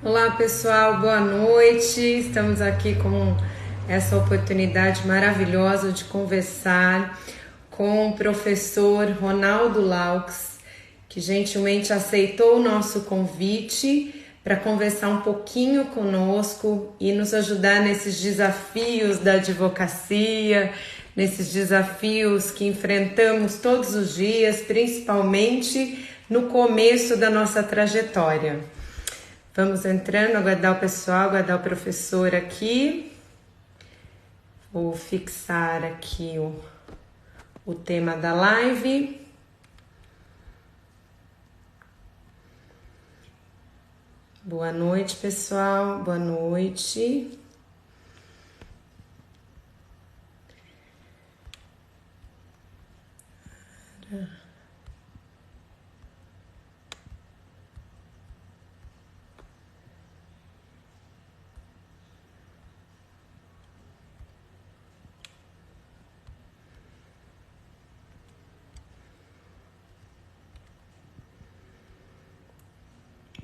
Olá pessoal, boa noite. Estamos aqui com essa oportunidade maravilhosa de conversar com o professor Ronaldo Laux, que gentilmente aceitou o nosso convite para conversar um pouquinho conosco e nos ajudar nesses desafios da advocacia, nesses desafios que enfrentamos todos os dias, principalmente no começo da nossa trajetória. Vamos entrando, aguardar o pessoal, aguardar o professor aqui. Vou fixar aqui o tema da live. Boa noite, pessoal. Boa noite.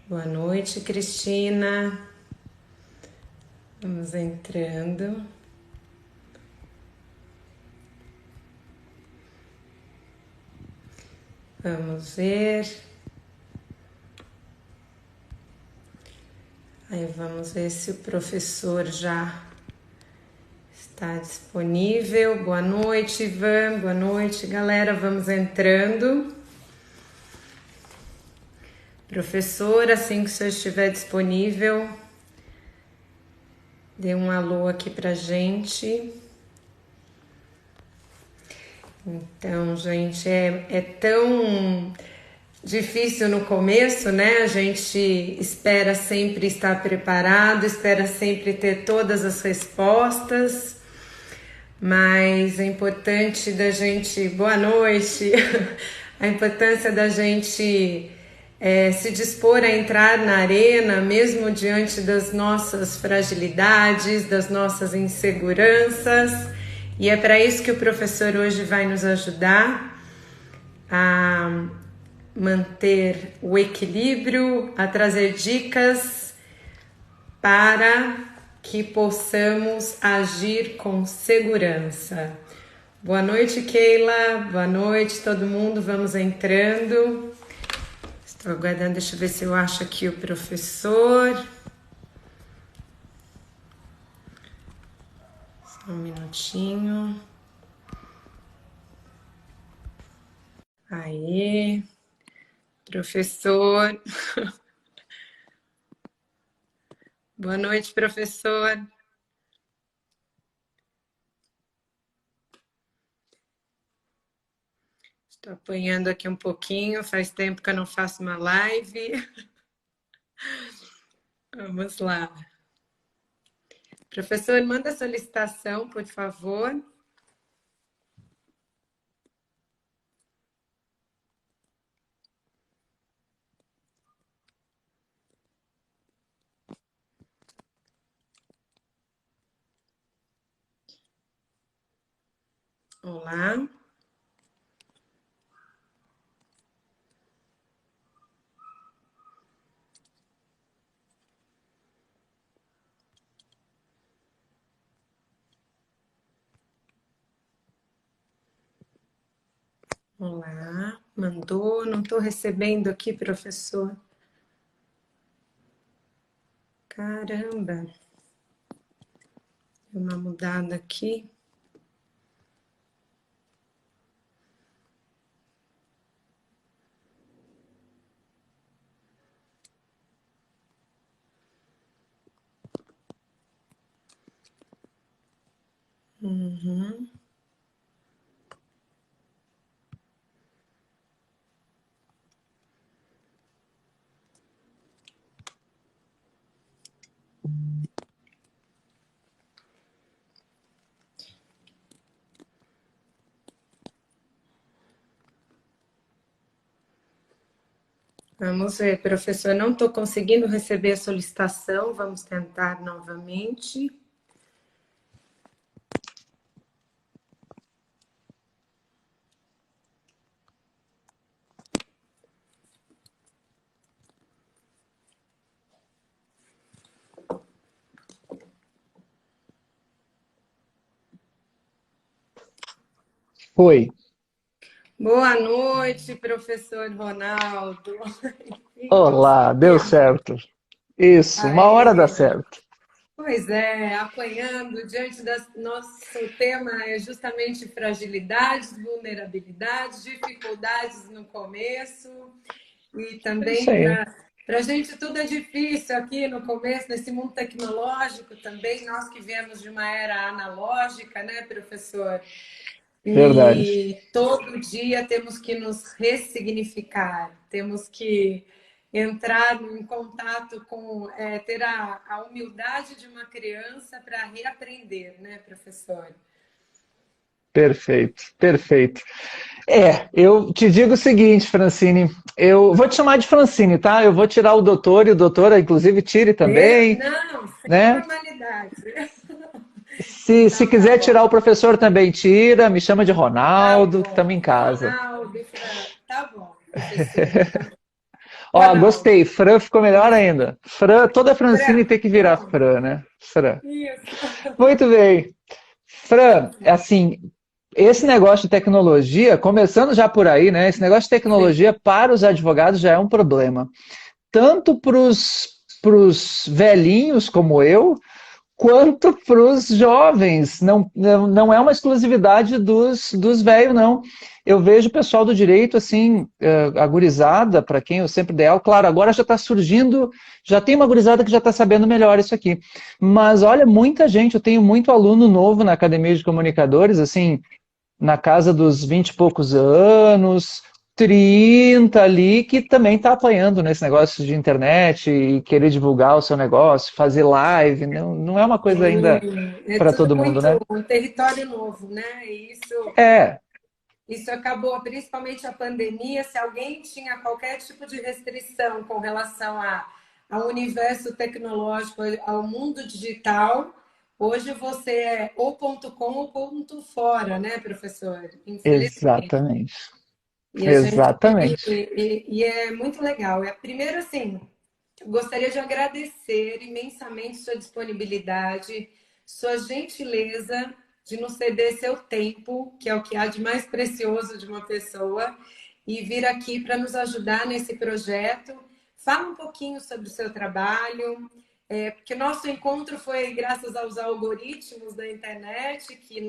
Boa noite, Cristina. Vamos entrando. Vamos ver. Aí vamos ver se o professor já está disponível. Boa noite, Ivan. Boa noite, galera. Vamos entrando. Professor, assim que o senhor estiver disponível, dê um alô aqui pra gente. Então, gente, é tão difícil no começo, né? A gente espera sempre estar preparado, espera sempre ter todas as respostas, mas é importante da gente. Boa noite! A importância da gente se dispor a entrar na arena, mesmo diante das nossas fragilidades, das nossas inseguranças, e é para isso que o professor hoje vai nos ajudar a manter o equilíbrio, a trazer dicas para que possamos agir com segurança. Boa noite, Keila. Boa noite, todo mundo. Vamos entrando. Estou aguardando, deixa eu ver se eu acho aqui o professor. Só um minutinho. Aê, professor. Boa noite, professor. Estou apanhando aqui um pouquinho, faz tempo que eu não faço uma live. Vamos lá. Professor, manda a solicitação, por favor. Olá. Olá. Mandou, não estou recebendo aqui, professor. Caramba. Deu uma mudada aqui. Uhum. Vamos ver, professor. Não estou conseguindo receber a solicitação. Vamos tentar novamente. Foi. Boa noite, professor Ronaldo. Finalzinho. Olá, deu certo. Isso, uma hora dá Aê. certo. Pois é, apanhando diante das. Nosso tema é justamente fragilidades, vulnerabilidades, dificuldades no começo. E É isso também aí, para a gente tudo é difícil aqui no começo, nesse mundo tecnológico também, nós que viemos de uma era analógica, né, professor? verdade. E todo dia temos que nos ressignificar, temos que entrar em contato com, ter a humildade de uma criança para reaprender, né, professor? Perfeito, perfeito. Eu te digo o seguinte, Francine, eu vou te chamar de Francine, tá? Eu vou tirar o doutor e o doutora, inclusive, tire também, Não, sem né? formalidade. Se Então tá quiser tirar o bom. professor também, tira, me chama de Tá Ronaldo, que estamos bom. em casa. Ronaldo, Fran. Tá bom, professor. Ó, Ronaldo. gostei, Fran ficou melhor ainda. Fran, toda Francine Fran. tem que virar Pronto. Fran, né? Fran. Isso. Muito bem. Fran, assim, esse negócio de tecnologia, começando já por aí, né? Esse negócio de Sim. tecnologia para os advogados já é um problema. Tanto para os velhinhos como eu, quanto para os jovens. Não é uma exclusividade dos velhos, não. Eu vejo o pessoal do direito, assim, a gurizada, para quem eu sempre dei aula, claro, agora já está surgindo, já tem uma gurizada que já está sabendo melhor isso aqui. Mas olha, muita gente, eu tenho muito aluno novo na Academia de Comunicadores, assim, na casa dos 20 e poucos anos, 30 ali, que também está apanhando nesse negócio de internet e querer divulgar o seu negócio, fazer live, não é uma coisa ainda É para tudo todo mundo, muito né? um território novo, né? E É, isso acabou, principalmente a pandemia. Se alguém tinha qualquer tipo de restrição com relação ao universo tecnológico, ao mundo digital, hoje você é ou ponto com ou ponto fora, né, professor? Infelizmente. exatamente, E a gente exatamente. e é muito legal. Primeiro, assim, gostaria de agradecer imensamente sua disponibilidade, sua gentileza de nos ceder seu tempo, que é o que há de mais precioso de uma pessoa, e vir aqui para nos ajudar nesse projeto. Fala um pouquinho sobre o seu trabalho, porque o nosso encontro foi graças aos algoritmos da internet que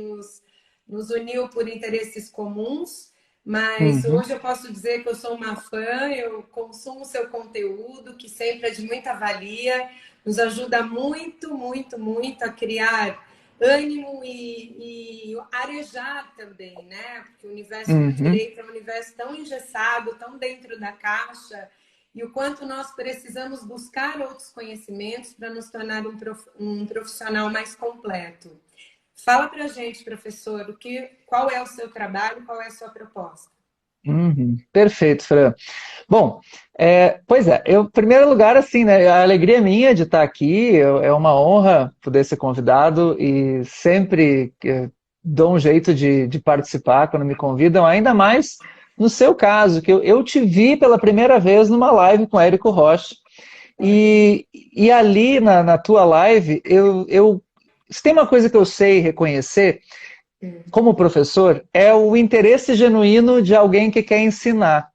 nos uniu por interesses comuns. Mas Uhum, hoje eu posso dizer que eu sou uma fã, eu consumo o seu conteúdo, que sempre é de muita valia, nos ajuda muito, muito, muito a criar ânimo e arejar também, né? Porque o universo do uhum. direito é um universo tão engessado, tão dentro da caixa, e o quanto nós precisamos buscar outros conhecimentos para nos tornar um profissional mais completo. Fala para a gente, professor, qual é o seu trabalho, qual é a sua proposta? Uhum. Perfeito, Fran. Bom, pois é, em primeiro lugar, assim, né, a alegria é minha de estar aqui, é uma honra poder ser convidado e sempre dou um jeito de participar quando me convidam, ainda mais no seu caso, que eu te vi pela primeira vez numa live com o Érico Rocha, Olha, e ali na tua live, se tem uma coisa que eu sei reconhecer, como professor, é o interesse genuíno de alguém que quer ensinar.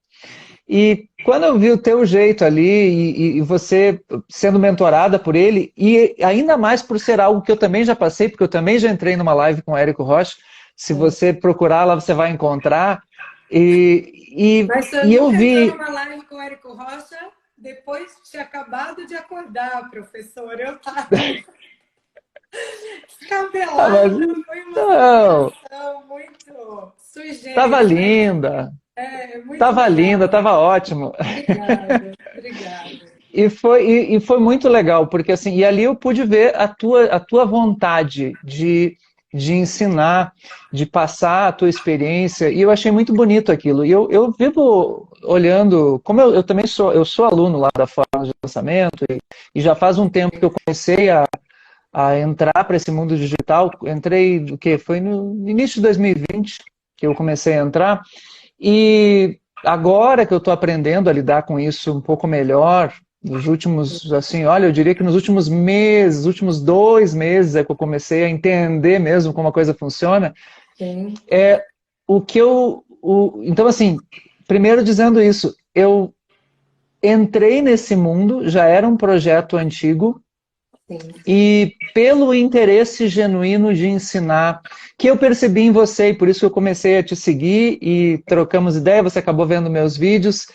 E quando eu vi o teu jeito ali e você sendo mentorada por ele, e ainda mais por ser algo que eu também já passei, porque eu também já entrei numa live com o Érico Rocha, se você procurar lá você vai encontrar, e, e, mas você e eu nunca entrou vi, numa live com o Érico Rocha depois de ter acabado de acordar, professor. Eu estava ah, mas descabelada, foi uma não, situação muito sui tava generis, mas linda, é muito tava linda, legal. tava ótimo. Obrigada, obrigada. E foi muito legal, porque assim, e ali eu pude ver a tua vontade de ensinar, de passar a tua experiência, e eu achei muito bonito aquilo. E eu vivo olhando, como eu também eu sou aluno lá da Fórmula de Lançamento, e já faz um tempo que eu comecei a entrar para esse mundo digital, entrei, o quê? Foi no início de 2020 que eu comecei a entrar, e agora que eu estou aprendendo a lidar com isso um pouco melhor, nos últimos, assim, olha, eu diria que nos últimos meses, últimos 2 meses é que eu comecei a entender mesmo como a coisa funciona, Sim. Então, assim, primeiro dizendo isso, eu entrei nesse mundo, já era um projeto antigo, Sim. e pelo interesse genuíno de ensinar, que eu percebi em você, e por isso eu comecei a te seguir, e trocamos ideia, você acabou vendo meus vídeos,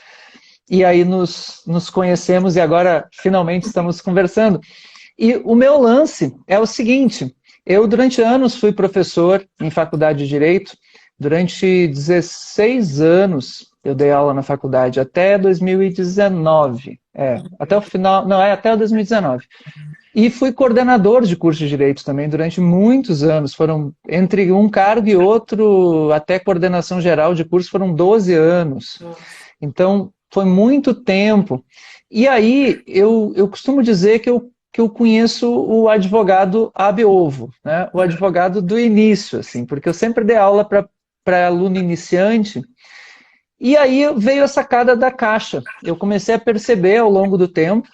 e aí nos conhecemos, e agora finalmente estamos conversando. E o meu lance é o seguinte, eu durante anos fui professor em faculdade de Direito, durante 16 anos eu dei aula na faculdade, até 2019, até o final, não, até 2019. E fui coordenador de curso de Direito também durante muitos anos, foram entre um cargo e outro, até coordenação geral de curso, foram 12 anos. Então, foi muito tempo. E aí, eu costumo dizer que eu conheço o advogado ab ovo, né? O advogado do início, assim, porque eu sempre dei aula para aluno iniciante, e aí veio a sacada da caixa. Eu comecei a perceber ao longo do tempo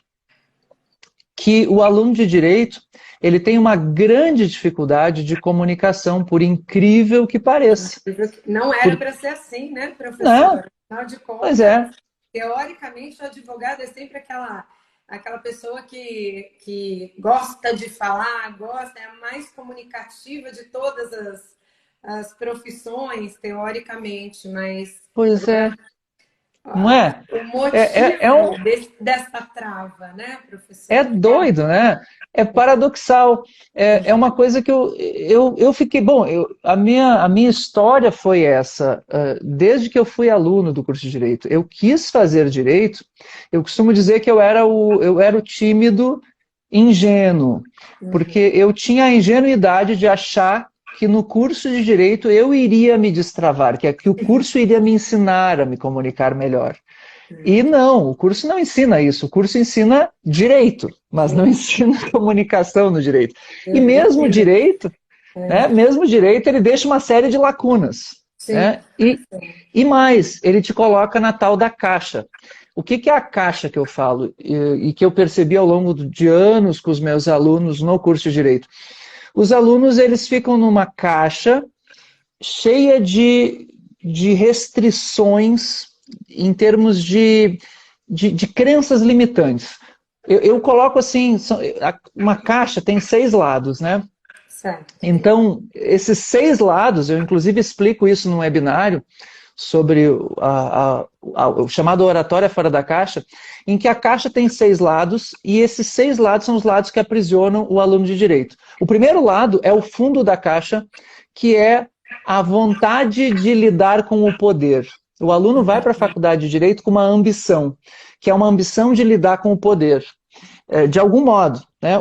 que o aluno de Direito, ele tem uma grande dificuldade de comunicação, por incrível que pareça. Não era para ser assim, né, professor? Não, Afinal de contas, pois é. Teoricamente, o advogado é sempre aquela pessoa que gosta de falar, é a mais comunicativa de todas as profissões, teoricamente, mas... Pois é. Não é? O motivo dessa trava, né, professor? É doido, né? É paradoxal. É uma coisa que eu fiquei... Bom, a minha história foi essa. Desde que eu fui aluno do curso de Direito, eu quis fazer Direito. Eu costumo dizer que eu era o tímido ingênuo, porque eu tinha a ingenuidade de achar que no curso de Direito eu iria me destravar, que o curso iria me ensinar a me comunicar melhor. E não, o curso não ensina isso, o curso ensina direito, mas não ensina comunicação no direito. E mesmo direito, ele deixa uma série de lacunas. Né? E mais, ele te coloca na tal da caixa. O que é a caixa que eu falo e que eu percebi ao longo de anos com os meus alunos no curso de Direito? Os alunos, eles ficam numa caixa cheia de restrições em termos de crenças limitantes. Eu coloco assim, uma caixa tem 6 lados, né? Certo. Então, esses 6 lados, eu inclusive explico isso num webinário sobre o chamado oratória fora da caixa, em que a caixa tem 6 lados, e esses 6 lados são os lados que aprisionam o aluno de Direito. O primeiro lado é o fundo da caixa, que é a vontade de lidar com o poder. O aluno vai para a faculdade de Direito com uma ambição, que é uma ambição de lidar com o poder, de algum modo. Né?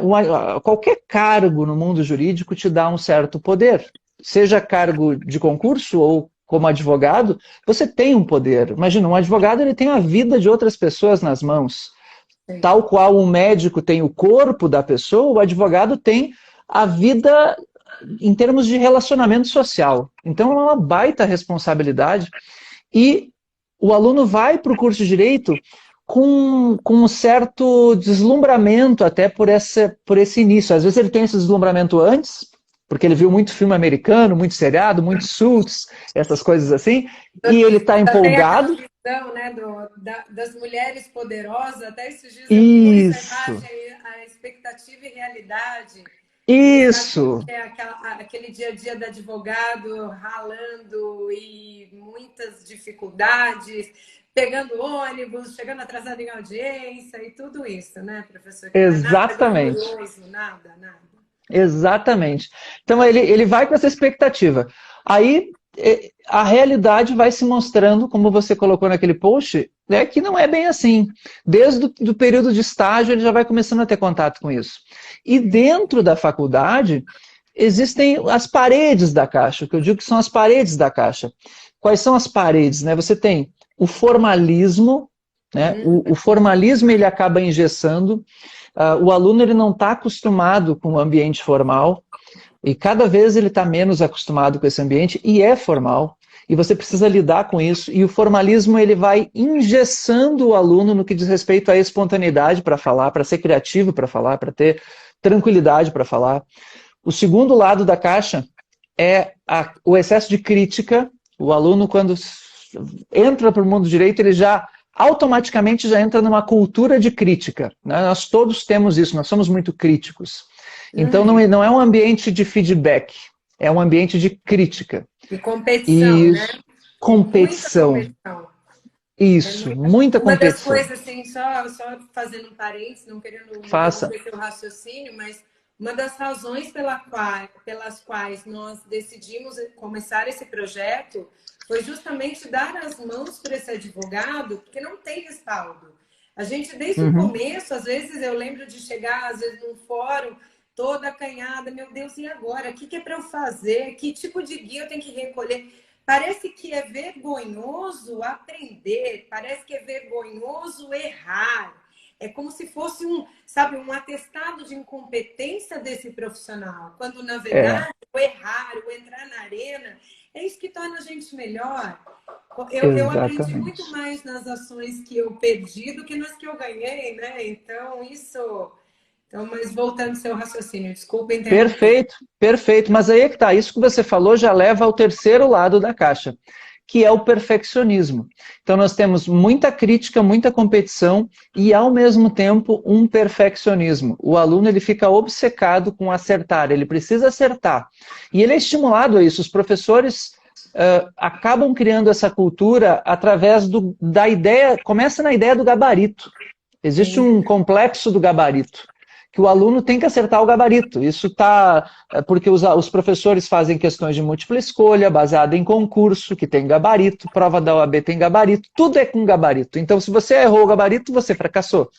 Qualquer cargo no mundo jurídico te dá um certo poder, seja cargo de concurso ou como advogado, você tem um poder. Imagina, um advogado ele tem a vida de outras pessoas nas mãos. Sim. Tal qual um médico tem o corpo da pessoa, o advogado tem a vida em termos de relacionamento social. Então é uma baita responsabilidade. E o aluno vai para o curso de Direito com um certo deslumbramento até por esse início. Às vezes ele tem esse deslumbramento antes, porque ele viu muito filme americano, muito seriado, muito Suits, essas coisas assim, e ele está empolgado. Tem aquela visão, né, das mulheres poderosas, até esses dias Isso. A expectativa e realidade. Isso. É aquele dia a dia do advogado ralando e muitas dificuldades, pegando ônibus, chegando atrasado em audiência e tudo isso, né, professor? Exatamente. Nada. Exatamente. Então ele vai com essa expectativa. Aí a realidade vai se mostrando, como você colocou naquele post, né, que não é bem assim. Desde o período de estágio ele já vai começando a ter contato com isso. E dentro da faculdade existem as paredes da caixa, que eu digo que são as paredes da caixa. Quais são as paredes? Né? Você tem o formalismo, né? O formalismo ele acaba engessando. O aluno ele não está acostumado com o ambiente formal e cada vez ele está menos acostumado com esse ambiente e é formal e você precisa lidar com isso e o formalismo ele vai engessando o aluno no que diz respeito à espontaneidade para falar, para ser criativo para falar, para ter tranquilidade para falar. O segundo lado da caixa é o excesso de crítica O aluno, quando entra para o mundo do direito, ele já automaticamente já entra numa cultura de crítica, né? Nós todos temos isso, nós somos muito críticos. Então não é um ambiente de feedback, é um ambiente de crítica. E competição, E né? E muita competição. competição. É Isso, muita uma das competição. coisas, assim, só fazendo um parênteses, não querendo Faça. interromper seu raciocínio, mas uma das razões pelas quais nós decidimos começar esse projeto foi justamente dar as mãos para esse advogado, porque não tem respaldo. A gente, desde o Uhum. começo, às vezes eu lembro de chegar, às vezes, num fórum, toda acanhada, meu Deus, e agora? O que é para eu fazer? Que tipo de guia eu tenho que recolher? Parece que é vergonhoso aprender, parece que é vergonhoso errar. É como se fosse sabe, um atestado de incompetência desse profissional. Quando, na É, verdade, o errar, o entrar na arena, é isso que torna a gente melhor. Eu aprendi exatamente. muito mais nas ações que eu perdi do que nas que eu ganhei, né? Então, isso. Então, mas voltando ao seu raciocínio, desculpa interromper. Perfeito, perfeito. Mas aí é que tá, isso que você falou já leva ao terceiro lado da caixa, que é o perfeccionismo. Então nós temos muita crítica, muita competição e ao mesmo tempo um perfeccionismo. O aluno ele fica obcecado com acertar, ele precisa acertar. E ele é estimulado a isso. Os professores acabam criando essa cultura através da ideia, começa na ideia do gabarito. Existe Sim. um complexo do gabarito, que o aluno tem que acertar o gabarito. Isso está porque os professores fazem questões de múltipla escolha, baseada em concurso, que tem gabarito, prova da OAB tem gabarito, tudo é com gabarito. Então, se você errou o gabarito, você fracassou.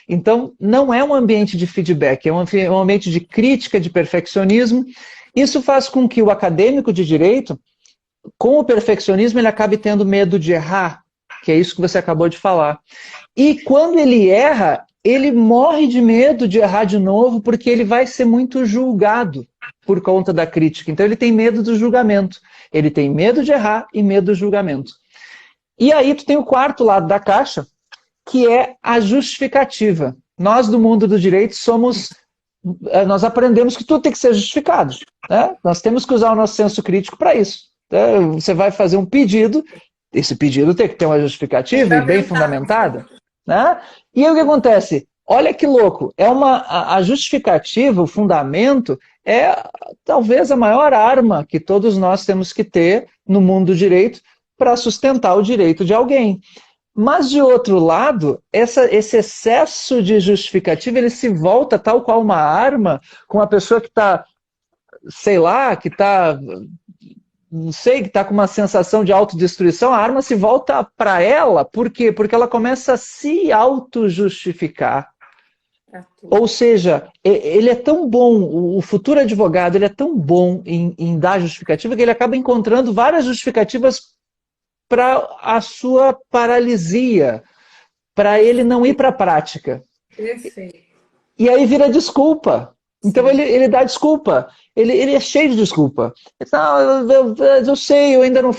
Então, não é um ambiente de feedback, é um ambiente de crítica, de perfeccionismo. Isso faz com que o acadêmico de direito, com o perfeccionismo, ele acabe tendo medo de errar, que é isso que você acabou de falar. E quando ele erra, ele morre de medo de errar de novo, porque ele vai ser muito julgado por conta da crítica. Então ele tem medo do julgamento. Ele tem medo de errar e medo do julgamento. E aí tu tem o quarto lado da caixa, que é a justificativa. Nós do mundo do direito nós aprendemos que tudo tem que ser justificado. Né? Nós temos que usar o nosso senso crítico para isso. Você vai fazer um pedido, esse pedido tem que ter uma justificativa e bem Fundamental. fundamentada. Né? E aí o que acontece? Olha que louco, a justificativa, o fundamento, é talvez a maior arma que todos nós temos que ter no mundo do direito para sustentar o direito de alguém. Mas, de outro lado, esse excesso de justificativa, ele se volta tal qual uma arma com a pessoa que está, sei lá, que está, não sei, que está com uma sensação de autodestruição, a arma se volta para ela. Por quê? Porque ela começa a se auto-justificar. Ou seja, ele é tão bom, o futuro advogado, ele é tão bom em dar justificativa que ele acaba encontrando várias justificativas para a sua paralisia, para ele não ir para a prática. Perfeito. E aí vira desculpa. Então Sim. ele dá desculpa. Ele é cheio de desculpa. Ele fala, eu sei, eu ainda não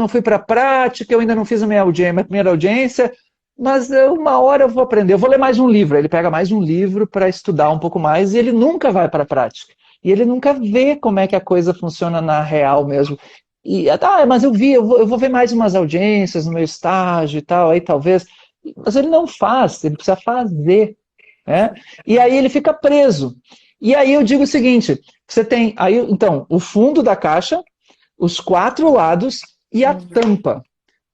fui para a prática, eu ainda não fiz a minha primeira audiência, mas uma hora eu vou aprender. Eu vou ler mais um livro. Ele pega mais um livro para estudar um pouco mais e ele nunca vai para a prática. E ele nunca vê como é que a coisa funciona na real mesmo. Mas eu vou ver mais umas audiências no meu estágio e tal, aí talvez. Mas ele não faz, ele precisa fazer. Né? E aí ele fica preso. E aí eu digo o seguinte: você tem aí, então, o fundo da caixa, os quatro lados e a tampa.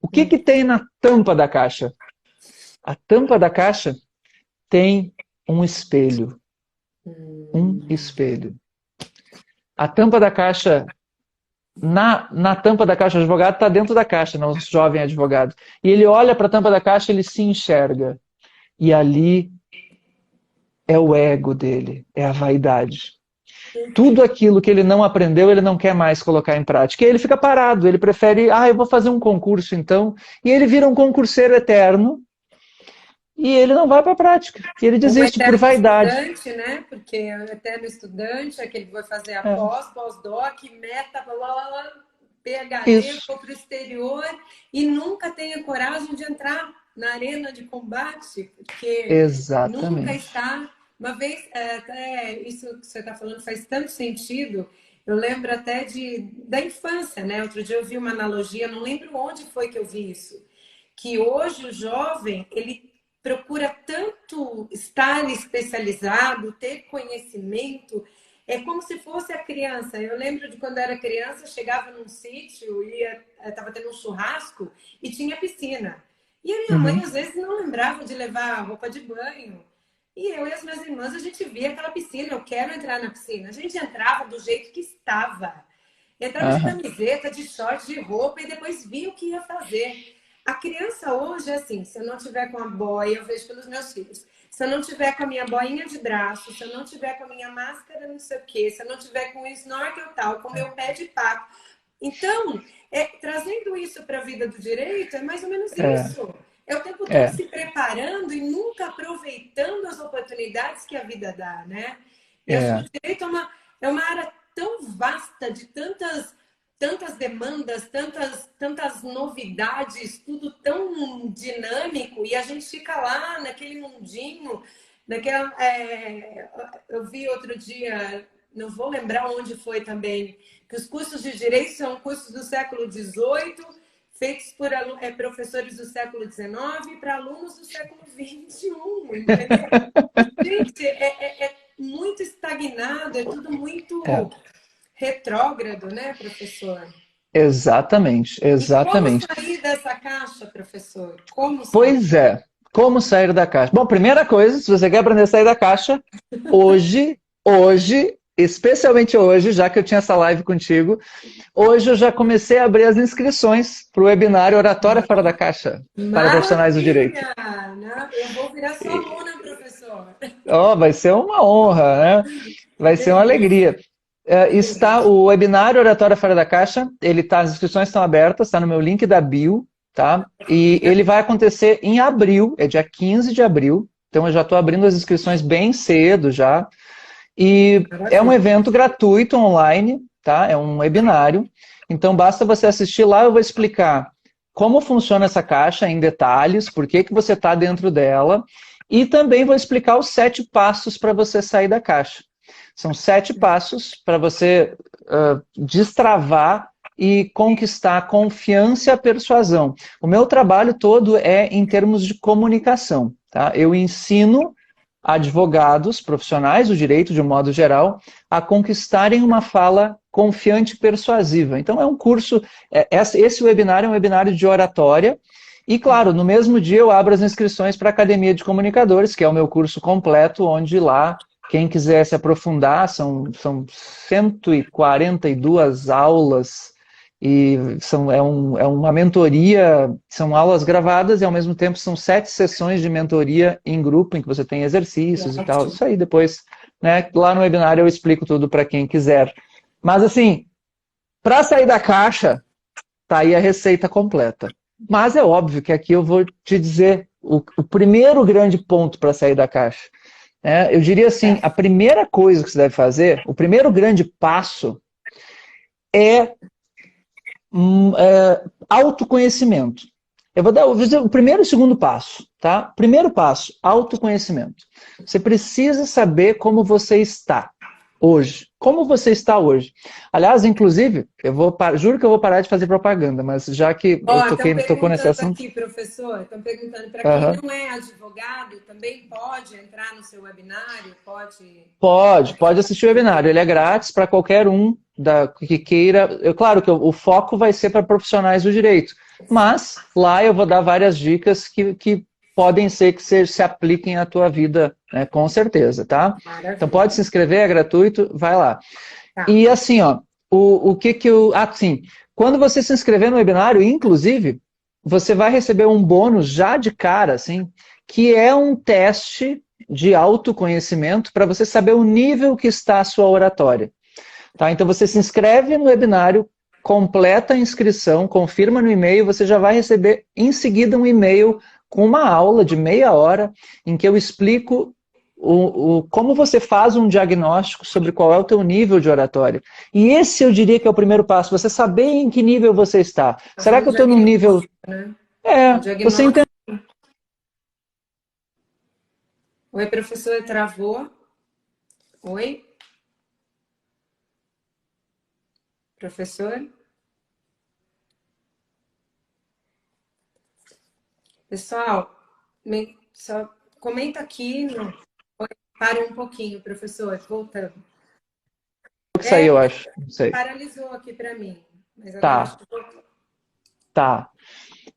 O que tem na tampa da caixa? A tampa da caixa tem um espelho. Um espelho. A tampa da caixa na tampa da caixa, o advogado está dentro da caixa, não o jovem advogado. E ele olha para a tampa da caixa, ele se enxerga. E ali é o ego dele, é a vaidade. Tudo aquilo que ele não aprendeu, ele não quer mais colocar em prática. E ele fica parado, ele prefere, eu vou fazer um concurso então. E ele vira um concurseiro eterno e ele não vai para a prática. E ele Um desiste por eterno vaidade. estudante, né? Porque é um eterno estudante, é que ele vai fazer a É, pós-doc, meta, blá, blá, blá, PhD, isso. for para o exterior e nunca tem a coragem de entrar na arena de combate, porque nunca Exatamente. está. Uma vez, até isso que você está falando faz tanto sentido. Eu lembro até da infância, né? Outro dia eu vi uma analogia, não lembro onde foi que eu vi isso, que hoje o jovem, ele procura tanto estar especializado, ter conhecimento, é como se fosse a criança. Eu lembro de quando eu era criança, chegava num sítio, estava tendo um churrasco e tinha piscina. E a minha mãe, Uhum. às vezes, não lembrava de levar roupa de banho. E eu e as minhas irmãs, a gente via aquela piscina, eu quero entrar na piscina. A gente entrava do jeito que estava. Entrava de Aham. camiseta, de short, de roupa e depois via o que ia fazer. A criança hoje é assim, se eu não tiver com a boia, eu vejo pelos meus filhos. Se eu não tiver com a minha boinha de braço, se eu não tiver com a minha máscara não sei o quê, se eu não tiver com o snorkel tal, com o meu pé de pato. Então, trazendo isso para a vida do direito, é mais ou menos É, isso. É o tempo todo é, se preparando e nunca aproveitando as oportunidades que a vida dá, né? E acho que é. o direito é uma área tão vasta de tantas demandas, tantas novidades, tudo tão dinâmico, e a gente fica lá naquele mundinho, eu vi outro dia, não vou lembrar onde foi também, que os cursos de direito são cursos do século XVIII, feitos por professores do século XIX para alunos do século XXI, entendeu? Gente, é muito estagnado, é tudo É. muito retrógrado, né, professor? Exatamente, E como exatamente. sair dessa caixa, professor? Como sair? Pois é. Como sair da caixa? Bom, primeira coisa, se você quer aprender a sair da caixa, hoje, especialmente hoje, já que eu tinha essa live contigo, hoje eu já comecei a abrir as inscrições para o webinário Oratória Fora da Caixa para profissionais do direito. Maravilha! Né? Eu vou virar sua aluna, professor. Oh, vai ser uma honra, né? Vai ser uma Delícia, alegria. Está delícia. o webinário Oratória Fora da Caixa, as inscrições estão abertas, está no meu link da bio, tá? E ele vai acontecer em abril, é dia 15 de abril, então eu já estou abrindo as inscrições bem cedo já. E é um Maravilha. evento gratuito online, tá? É um webinário. Então basta você assistir lá, eu vou explicar como funciona essa caixa em detalhes, por que que você está dentro dela, e também vou explicar os 7 passos para você sair da caixa. São 7 passos para você destravar e conquistar a confiança e a persuasão. O meu trabalho todo é em termos de comunicação, tá? Eu ensino advogados, profissionais do direito de um modo geral, a conquistarem uma fala confiante e persuasiva. Então é um curso, esse webinário é um webinário de oratória, e claro, no mesmo dia eu abro as inscrições para a Academia de Comunicadores, que é o meu curso completo, onde lá, quem quiser se aprofundar, são 142 aulas, e é uma mentoria, são aulas gravadas e ao mesmo tempo são 7 sessões de mentoria em grupo, em que você tem exercícios e tal. Ótimo. Isso aí depois, né, lá no webinar eu explico tudo para quem quiser. Mas assim, para sair da caixa, tá aí a receita completa. Mas é óbvio que aqui eu vou te dizer o primeiro grande ponto para sair da caixa. Eu diria assim, a primeira coisa que você deve fazer, o primeiro grande passo é autoconhecimento. Vou dizer o primeiro e o segundo passo, tá? Primeiro passo, autoconhecimento. Você precisa saber como você está hoje. Como você está hoje. Aliás, inclusive, juro que eu vou parar de fazer propaganda, mas já que eu Ó, estão tocou nesse perguntando assunto. aqui, professor, estão perguntando para quem Uhum. não é advogado, também pode entrar no seu webinário? Pode. Pode assistir o webinário. Ele é grátis para qualquer um que queira. Claro que o foco vai ser para profissionais do direito, mas lá eu vou dar várias dicas que podem ser que se apliquem à tua vida, né, com certeza, tá? Então Maravilha. pode se inscrever, é gratuito, vai lá. Tá. E assim, ó, o que que eu. Ah, sim. Quando você se inscrever no webinário, inclusive, você vai receber um bônus já de cara, assim, que é um teste de autoconhecimento para você saber o nível que está a sua oratória. Tá? Então você se inscreve no webinário, completa a inscrição, confirma no e-mail, você já vai receber em seguida um e-mail com uma aula de meia hora em que eu explico como você faz um diagnóstico sobre qual é o teu nível de oratória. E esse eu diria que é o primeiro passo, você saber em que nível você está. Fazer Será um que eu estou num nível... diagnóstico, né? Um Você entende? diagnóstico. Oi, professor, travou. Oi? professor? Pessoal, só comenta aqui. Para um pouquinho, professor, voltando. Que saiu, eu acho. Não sei. Paralisou aqui para mim, mas agora acho Tá, que voltou. tá.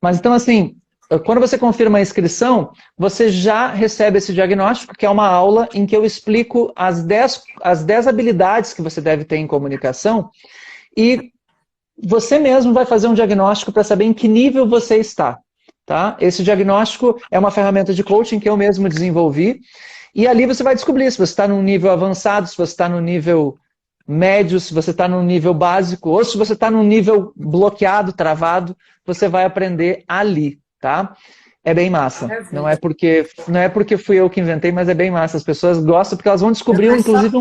Mas então, assim, quando você confirma a inscrição, você já recebe esse diagnóstico, que é uma aula em que eu explico as dez habilidades que você deve ter em comunicação e você mesmo vai fazer um diagnóstico para saber em que nível você está. Tá? Esse diagnóstico é uma ferramenta de coaching que eu mesmo desenvolvi e ali você vai descobrir se você está num nível avançado, se você está no nível médio, se você está no nível básico, ou se você está num nível bloqueado, travado, você vai aprender ali, tá? É bem massa. Não é porque fui eu que inventei, mas é bem massa. As pessoas gostam porque elas vão descobrir, inclusive,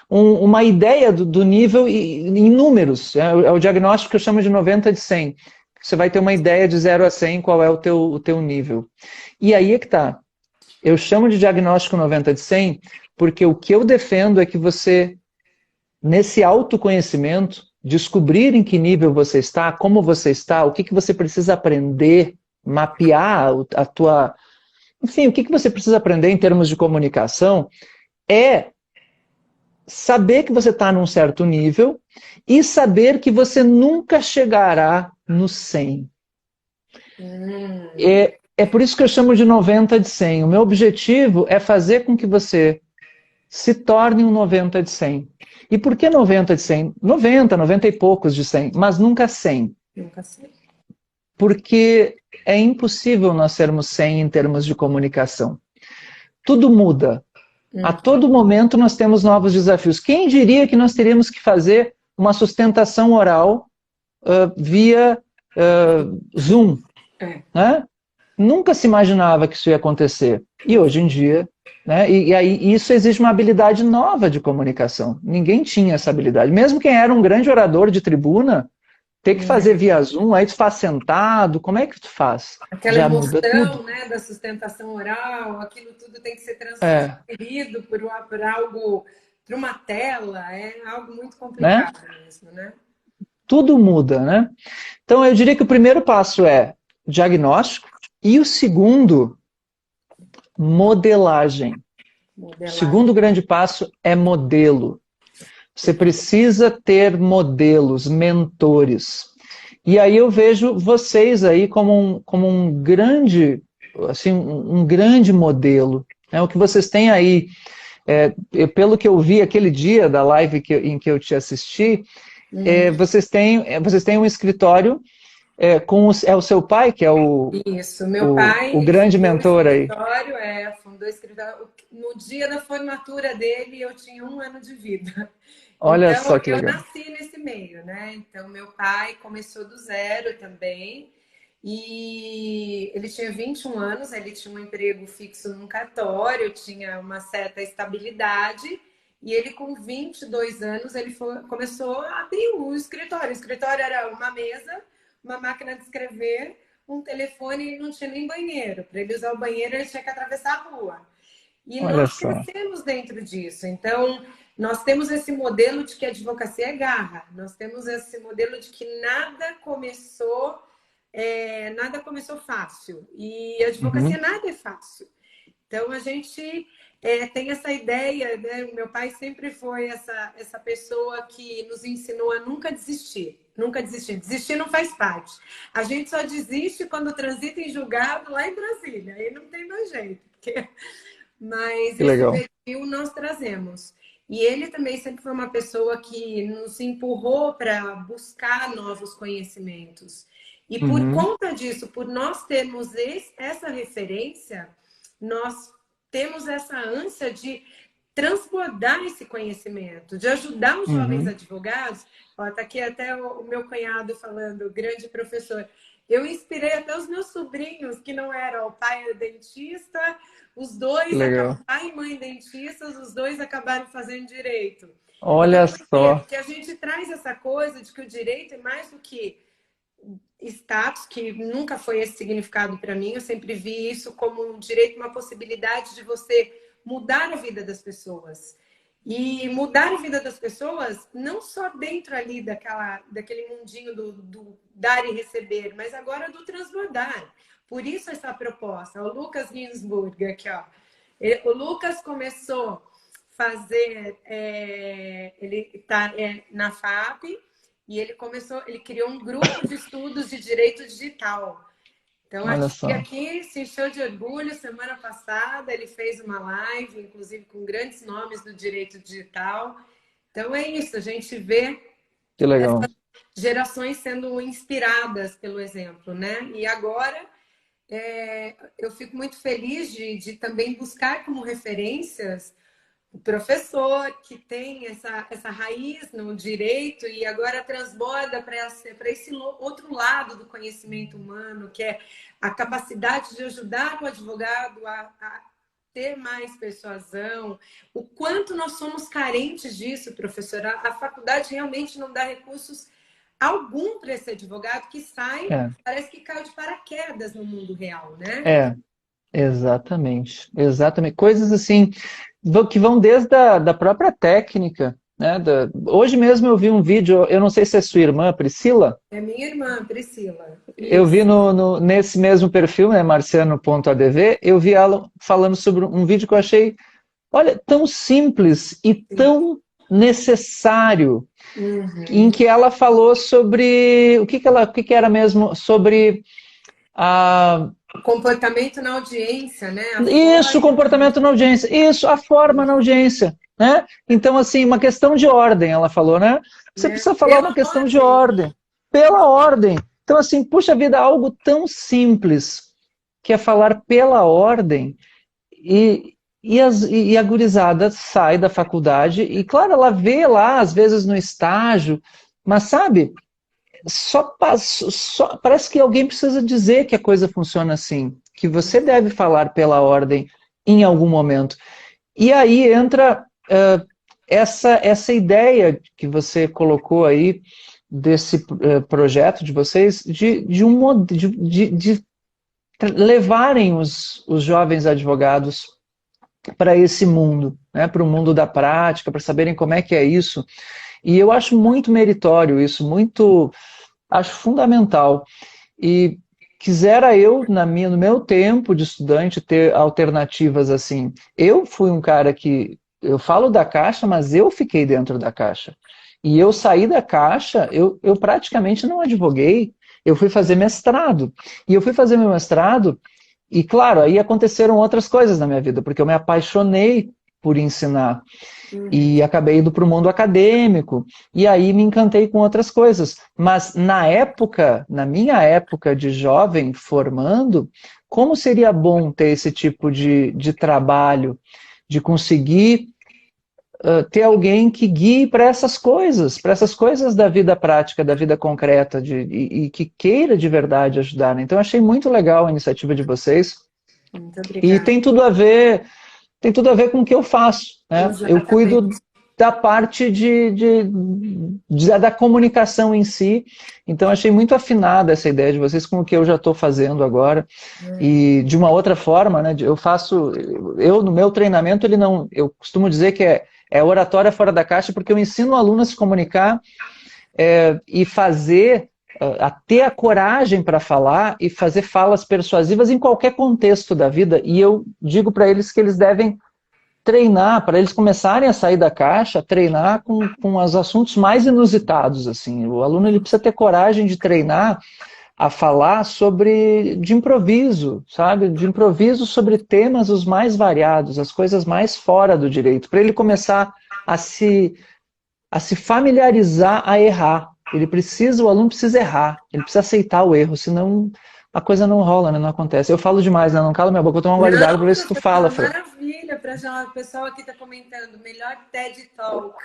uma ideia do nível em números. É o diagnóstico que eu chamo de 90 de 100. Você vai ter uma ideia de 0 a 100 qual é o teu nível. E aí é que tá. Eu chamo de diagnóstico 90 de 100 porque o que eu defendo é que você, nesse autoconhecimento, descobrir em que nível você está, como você está, o que você precisa aprender, mapear a tua... Enfim, o que você precisa aprender em termos de comunicação é saber que você está num certo nível e saber que você nunca chegará no 100. É por isso que eu chamo de 90 de 100. O meu objetivo é fazer com que você se torne um 90 de 100. E por que 90 de 100? 90, 90 e poucos de 100, mas nunca 100. Nunca sei. Porque é impossível nós sermos 100 em termos de comunicação. Tudo muda. A todo momento nós temos novos desafios. Quem diria que nós teríamos que fazer uma sustentação oral via Zoom? Né? Nunca se imaginava que isso ia acontecer. E hoje em dia, né? E aí isso exige uma habilidade nova de comunicação. Ninguém tinha essa habilidade. Mesmo quem era um grande orador de tribuna, ter que fazer via Zoom, aí tu faz sentado, como é que tu faz? Aquela Já muda emoção, tudo. né, da sustentação oral, aquilo tudo tem que ser É, transferido por algo, para uma tela, é algo muito né? complicado mesmo, né? Tudo muda, né? Então eu diria que o primeiro passo é diagnóstico e o segundo, modelagem. O Modelar. segundo grande passo é modelo. Você precisa ter modelos, mentores. E aí eu vejo vocês aí como um grande, assim, um grande modelo. Né? O que vocês têm aí, pelo que eu vi aquele dia da live em que eu te assisti, vocês têm um escritório é o seu pai, que é Isso, meu o pai grande mentor aí. fundou o escritório. No dia da formatura dele, eu tinha 1 ano de vida. Olha Então, só que eu legal. nasci nesse meio, né? Então, meu pai começou do zero também. E ele tinha 21 anos, ele tinha um emprego fixo num cartório, tinha uma certa estabilidade. E ele, com 22 anos, começou a abrir o escritório. O escritório era uma mesa, uma máquina de escrever, um telefone e não tinha nem banheiro. Para ele usar o banheiro, ele tinha que atravessar a rua. E Olha nós só. crescemos dentro disso. Então, nós temos esse modelo de que a advocacia é garra. Nós temos esse modelo de que nada começou fácil. E a advocacia Uhum. nada é fácil. Então, a gente tem essa ideia, né? O meu pai sempre foi essa pessoa que nos ensinou a nunca desistir. Nunca desistir. Desistir não faz parte. A gente só desiste quando transita em julgado lá em Brasília. Aí não tem mais jeito. Mas Que esse legal. perfil nós trazemos. E ele também sempre foi uma pessoa que nos empurrou para buscar novos conhecimentos. E por Uhum. conta disso, por nós termos essa referência, nós temos essa ânsia de transbordar esse conhecimento, de ajudar os jovens Uhum. advogados. Está aqui até o meu cunhado falando, grande professor. Eu inspirei até os meus sobrinhos, que não eram, o pai é dentista, os Que dois, legal. pai e mãe dentistas, os dois acabaram fazendo direito. Então, Olha por quê? só. Porque a gente traz essa coisa de que o direito é mais do que status, que nunca foi esse significado para mim. Eu sempre vi isso como um direito, uma possibilidade de você mudar a vida das pessoas. e mudar a vida das pessoas, não só dentro ali daquele mundinho do dar e receber, mas agora do transbordar. Por isso essa proposta. O Lucas Ginsburg, aqui, ó. O Lucas começou a fazer, ele está na FAP, e ele criou um grupo de estudos de direito digital. Então, a Olha tia só. aqui se encheu de orgulho. Semana passada ele fez uma live, inclusive com grandes nomes do direito digital. Então é isso, a gente vê Que legal. gerações sendo inspiradas pelo exemplo, né? E agora eu fico muito feliz de também buscar como referências o professor que tem essa raiz no direito e agora transborda para esse outro lado do conhecimento humano, que é a capacidade de ajudar o advogado a ter mais persuasão. O quanto nós somos carentes disso, professora. A faculdade realmente não dá recursos algum para esse advogado que sai, É, parece que caiu de paraquedas no mundo real, né? é, exatamente. Exatamente. Coisas assim que vão desde da própria técnica, né? Hoje mesmo eu vi um vídeo, eu não sei se é sua irmã, Priscila, É minha irmã, Priscila. eu vi Isso. nesse mesmo perfil, né, marciano.adv, eu vi ela falando sobre um vídeo que eu achei, olha, tão simples e tão necessário, em Uhum. que ela falou sobre o que que era mesmo sobre a O comportamento na audiência, né? A isso, o forma. comportamento na audiência, isso, a forma na audiência, né? Então, assim, uma questão de ordem, ela falou, né? Você Né? precisa falar uma Pela questão de ordem. ordem, pela ordem. Então, assim, puxa vida, algo tão simples que é falar pela ordem e a gurizada sai da faculdade e, claro, ela vê lá, às vezes no estágio, mas sabe, parece que alguém precisa dizer que a coisa funciona assim, que você deve falar pela ordem em algum momento. E aí entra essa ideia que você colocou aí desse projeto de vocês de levarem os jovens advogados para esse mundo, né, para o mundo da prática, para saberem como é que é isso. E eu acho muito meritório isso, muito acho fundamental. E quisera eu, no meu tempo de estudante, ter alternativas assim. Eu fui um cara que, eu falo da caixa, mas eu fiquei dentro da caixa. E eu saí da caixa, eu praticamente não advoguei, eu fui fazer mestrado. E eu fui fazer meu mestrado, e claro, aí aconteceram outras coisas na minha vida, porque eu me apaixonei por ensinar Uhum. e acabei indo para o mundo acadêmico, e aí me encantei com outras coisas. Mas na época, na minha época de jovem formando, como seria bom ter esse tipo de trabalho, de conseguir ter alguém que guie para essas coisas da vida prática, da vida concreta, e que queira de verdade ajudar. Né? Então, achei muito legal a iniciativa de vocês, Muito e obrigada. tem tudo a ver com o que eu faço. Né? Eu cuido Exatamente. da parte da comunicação em si. Então, achei muito afinada essa ideia de vocês com o que eu já estou fazendo agora. E de uma outra forma, né, no meu treinamento, ele não, eu costumo dizer que é oratória fora da caixa, porque eu ensino o aluno a se comunicar e fazer, a ter a coragem para falar e fazer falas persuasivas em qualquer contexto da vida. E eu digo para eles que eles devem treinar, para eles começarem a sair da caixa, treinar com os assuntos mais inusitados. Assim. O aluno ele precisa ter coragem de treinar a falar de improviso, sabe? De improviso sobre temas os mais variados, as coisas mais fora do direito, para ele começar a se familiarizar a errar. O aluno precisa errar, ele precisa aceitar o erro, senão a coisa não rola, né? Não acontece. Eu falo demais, né? Não cala minha boca, vou tomar um gole d'água para Não, ver se tu fala, professora, Fran. maravilha. O pessoal aqui está comentando, melhor TED Talk.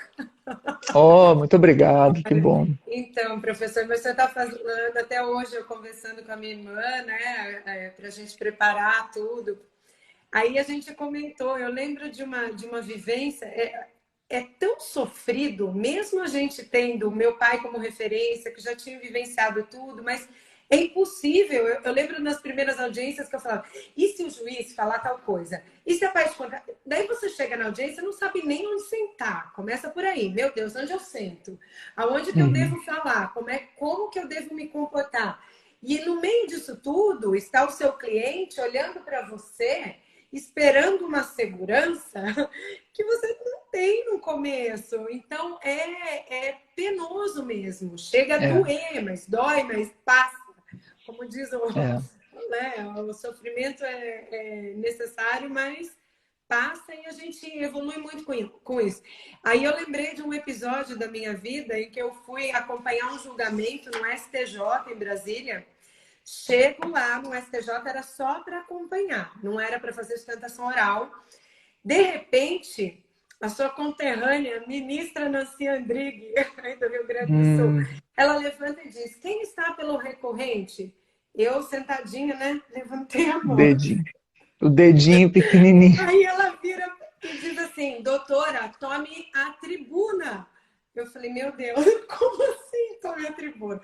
Oh, muito obrigado, que bom. Então, professor, você está falando até hoje, eu conversando com a minha irmã, né, para a gente preparar tudo. Aí a gente comentou, eu lembro de uma vivência, é tão sofrido, mesmo a gente tendo meu pai como referência, que já tinha vivenciado tudo, mas É impossível. Eu lembro nas primeiras audiências que eu falava, e se o juiz falar tal coisa? E se a parte contrária? Daí você chega na audiência e não sabe nem onde sentar. Começa por aí. Meu Deus, onde eu sento? Aonde que eu Uhum. devo falar? Como que eu devo me comportar? E no meio disso tudo está o seu cliente olhando para você, esperando uma segurança que você não tem no começo. Então é penoso mesmo. Chega a É, doer, mas dói, mas passa. Como diz é. né, o sofrimento é necessário, mas passa e a gente evolui muito com isso. Aí eu lembrei de um episódio da minha vida em que eu fui acompanhar um julgamento no STJ em Brasília. Chego lá no STJ, era só para acompanhar, não era para fazer sustentação oral. De repente, a sua conterrânea, ministra Nancy Andrighi, do Rio Grande do Sul, Hum, ela levanta e diz: quem está pelo recorrente? Eu, sentadinha, né? Levantei a mão. dedinho. O dedinho pequenininho. Aí ela vira e diz assim: doutora, tome a tribuna. Eu falei: meu Deus, como assim tome a tribuna?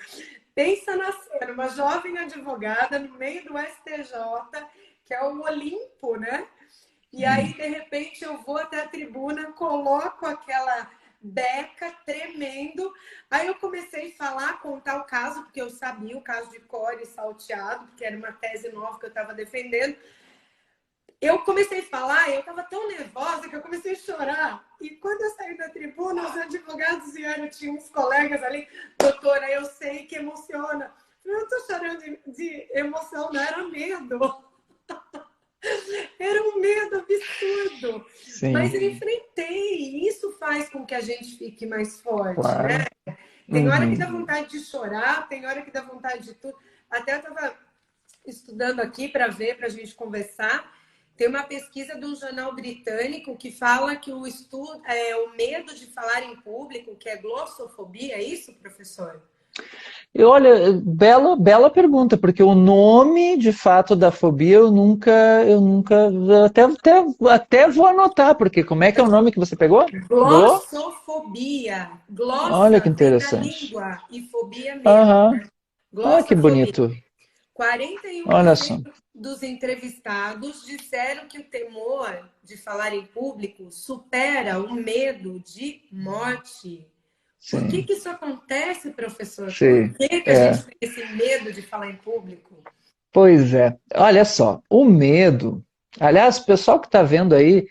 Pensa na cena, uma jovem advogada no meio do STJ, que é o Olimpo, né? E aí, de repente, eu vou até a tribuna, coloco aquela beca tremendo. Aí eu comecei a falar, contar o caso, porque eu sabia o caso de cor e salteado, porque era uma tese nova que eu estava defendendo. Eu comecei a falar e eu estava tão nervosa que eu comecei a chorar. E quando eu saí da tribuna, os advogados vieram, tinha uns colegas ali, doutora, eu sei que emociona. Eu não estou chorando de emoção, não, era medo. Era um medo absurdo. Mas Sim, eu enfrentei. E isso faz com que a gente fique mais forte, né? claro. Tem hora que Uhum. dá vontade de chorar, tem hora que dá vontade de tudo. Até eu estava estudando aqui para ver, para a gente conversar. Tem uma pesquisa de um jornal britânico que fala que o estudo é o medo de falar em público, que é glossofobia, é isso, professor? E olha, bela pergunta, porque o nome de fato da fobia eu nunca, até vou anotar, porque como é que é o nome que você pegou? Glossofobia. Olha que Glossa vem da interessante. língua e fobia medo. Aham, ah, que Glossofobia. bonito. Olha só, 41% dos entrevistados disseram que o temor de falar em público supera o medo de morte. Por que sim, que isso acontece, professor? Por sim, que a gente é. tem esse medo de falar em público? Pois é, olha só, o medo. Aliás, o pessoal que está vendo aí,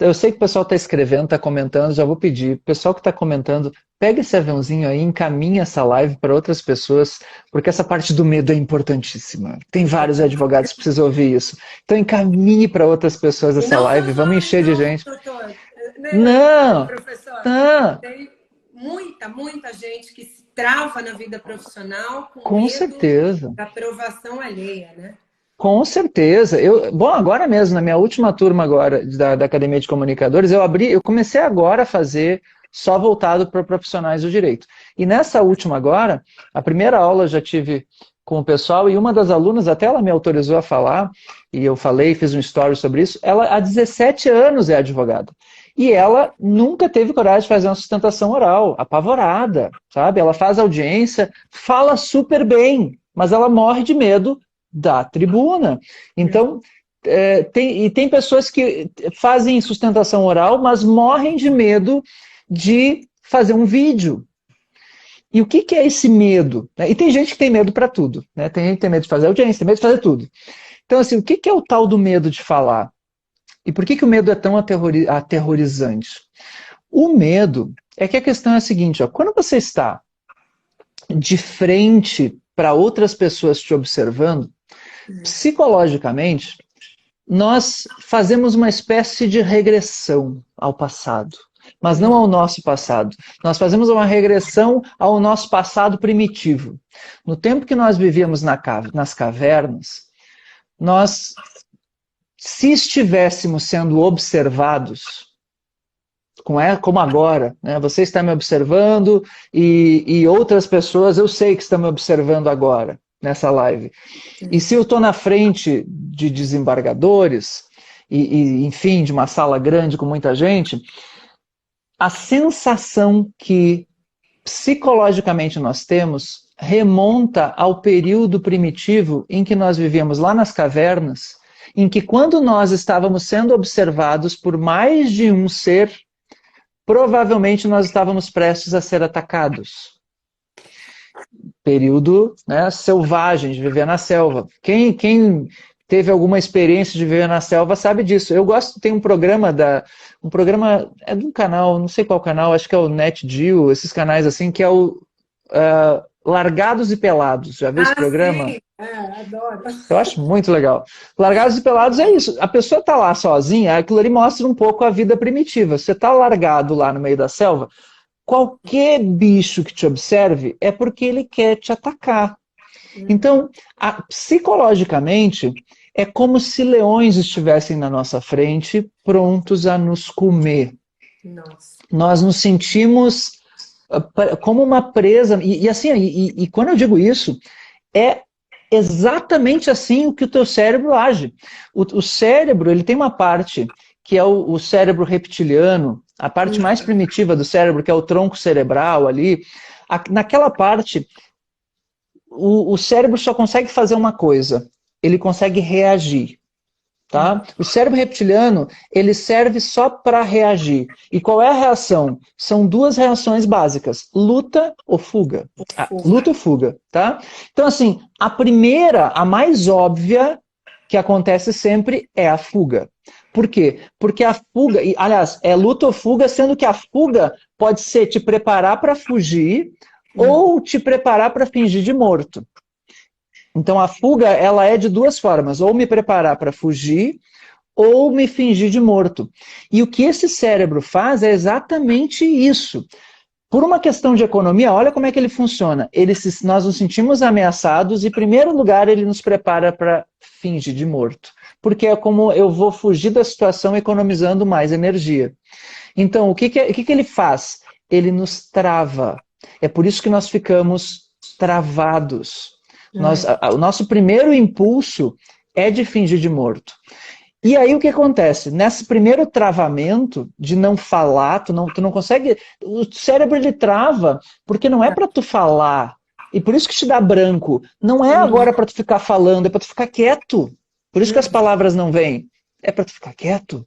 eu sei que o pessoal está escrevendo, está comentando, já vou pedir. O pessoal que está comentando, pega esse aviãozinho aí, encaminha essa live para outras pessoas, porque essa parte do medo é importantíssima. Tem vários advogados que precisam ouvir isso. Então encaminhe para outras pessoas E essa não live, são vamos jovens, encher de não, gente. doutor. Não, Professor, não, tem muita gente que se trava na vida profissional com com medo certeza. da aprovação alheia, né? Com certeza. Bom, agora mesmo, na minha última turma agora da Academia de Comunicadores, eu comecei agora a fazer só voltado para profissionais do direito. E nessa última agora, a primeira aula eu já tive com o pessoal e uma das alunas, até ela me autorizou a falar, e eu falei, fiz um story sobre isso, ela há 17 anos é advogada. E ela nunca teve coragem de fazer uma sustentação oral, apavorada, sabe? Ela faz audiência, fala super bem, mas ela morre de medo da tribuna. Então, tem pessoas que fazem sustentação oral, mas morrem de medo de fazer um vídeo. E o que é esse medo? E tem gente que tem medo para tudo. Né? Tem gente que tem medo de fazer audiência, tem medo de fazer tudo. Então, assim, o que é o tal do medo de falar? E por que o medo é tão aterrorizante? O medo é que a questão é a seguinte, ó, quando você está de frente para outras pessoas te observando, psicologicamente, nós fazemos uma espécie de regressão ao passado, mas não ao nosso passado. Nós fazemos uma regressão ao nosso passado primitivo. No tempo que nós vivíamos nas cavernas, nós, se estivéssemos sendo observados, como agora, né? Você está me observando e outras pessoas eu sei que estão me observando agora, nessa live. E se eu estou na frente de desembargadores, enfim, de uma sala grande com muita gente, a sensação que psicologicamente nós temos remonta ao período primitivo em que nós vivíamos lá nas cavernas, em que quando nós estávamos sendo observados por mais de um ser, provavelmente nós estávamos prestes a ser atacados. Período, né, selvagem, de viver na selva. Quem teve alguma experiência de viver na selva sabe disso. Eu gosto, tem um programa é de um canal, não sei qual canal, acho que é o NetGeo, esses canais assim, que é o Largados e Pelados. Já viu esse programa? Sim. Adoro. Eu acho muito legal. Largados e Pelados é isso. A pessoa tá lá sozinha, aquilo ali mostra um pouco a vida primitiva. Você tá largado lá no meio da selva, qualquer bicho que te observe é porque ele quer te atacar. Então, psicologicamente, é como se leões estivessem na nossa frente, prontos a nos comer. Nossa. Nós nos sentimos como uma presa. E quando eu digo isso, é exatamente assim o que o teu cérebro age. O cérebro, ele tem uma parte que é o cérebro reptiliano, a parte mais primitiva do cérebro, que é o tronco cerebral ali. Naquela parte, o cérebro só consegue fazer uma coisa, ele consegue reagir. Tá? O cérebro reptiliano, ele serve só para reagir. E qual é a reação? São duas reações básicas, luta ou fuga. Luta ou fuga, tá? Então, assim, a primeira, a mais óbvia, que acontece sempre, é a fuga. Por quê? Porque a fuga, aliás, é luta ou fuga, sendo que a fuga pode ser te preparar para fugir ou te preparar para fingir de morto. Então a fuga, ela é de duas formas, ou me preparar para fugir, ou me fingir de morto. E o que esse cérebro faz é exatamente isso. Por uma questão de economia, olha como é que ele funciona. Nós nos sentimos ameaçados e, em primeiro lugar, ele nos prepara para fingir de morto. Porque é como eu vou fugir da situação economizando mais energia. Então, o que ele faz? Ele nos trava. É por isso que nós ficamos travados. O nosso primeiro impulso é de fingir de morto. E aí o que acontece? Nesse primeiro travamento de não falar, tu não consegue. O cérebro ele trava, porque não é para tu falar. E por isso que te dá branco. Não é agora para tu ficar falando, é para tu ficar quieto. Por isso que as palavras não vêm. É para tu ficar quieto.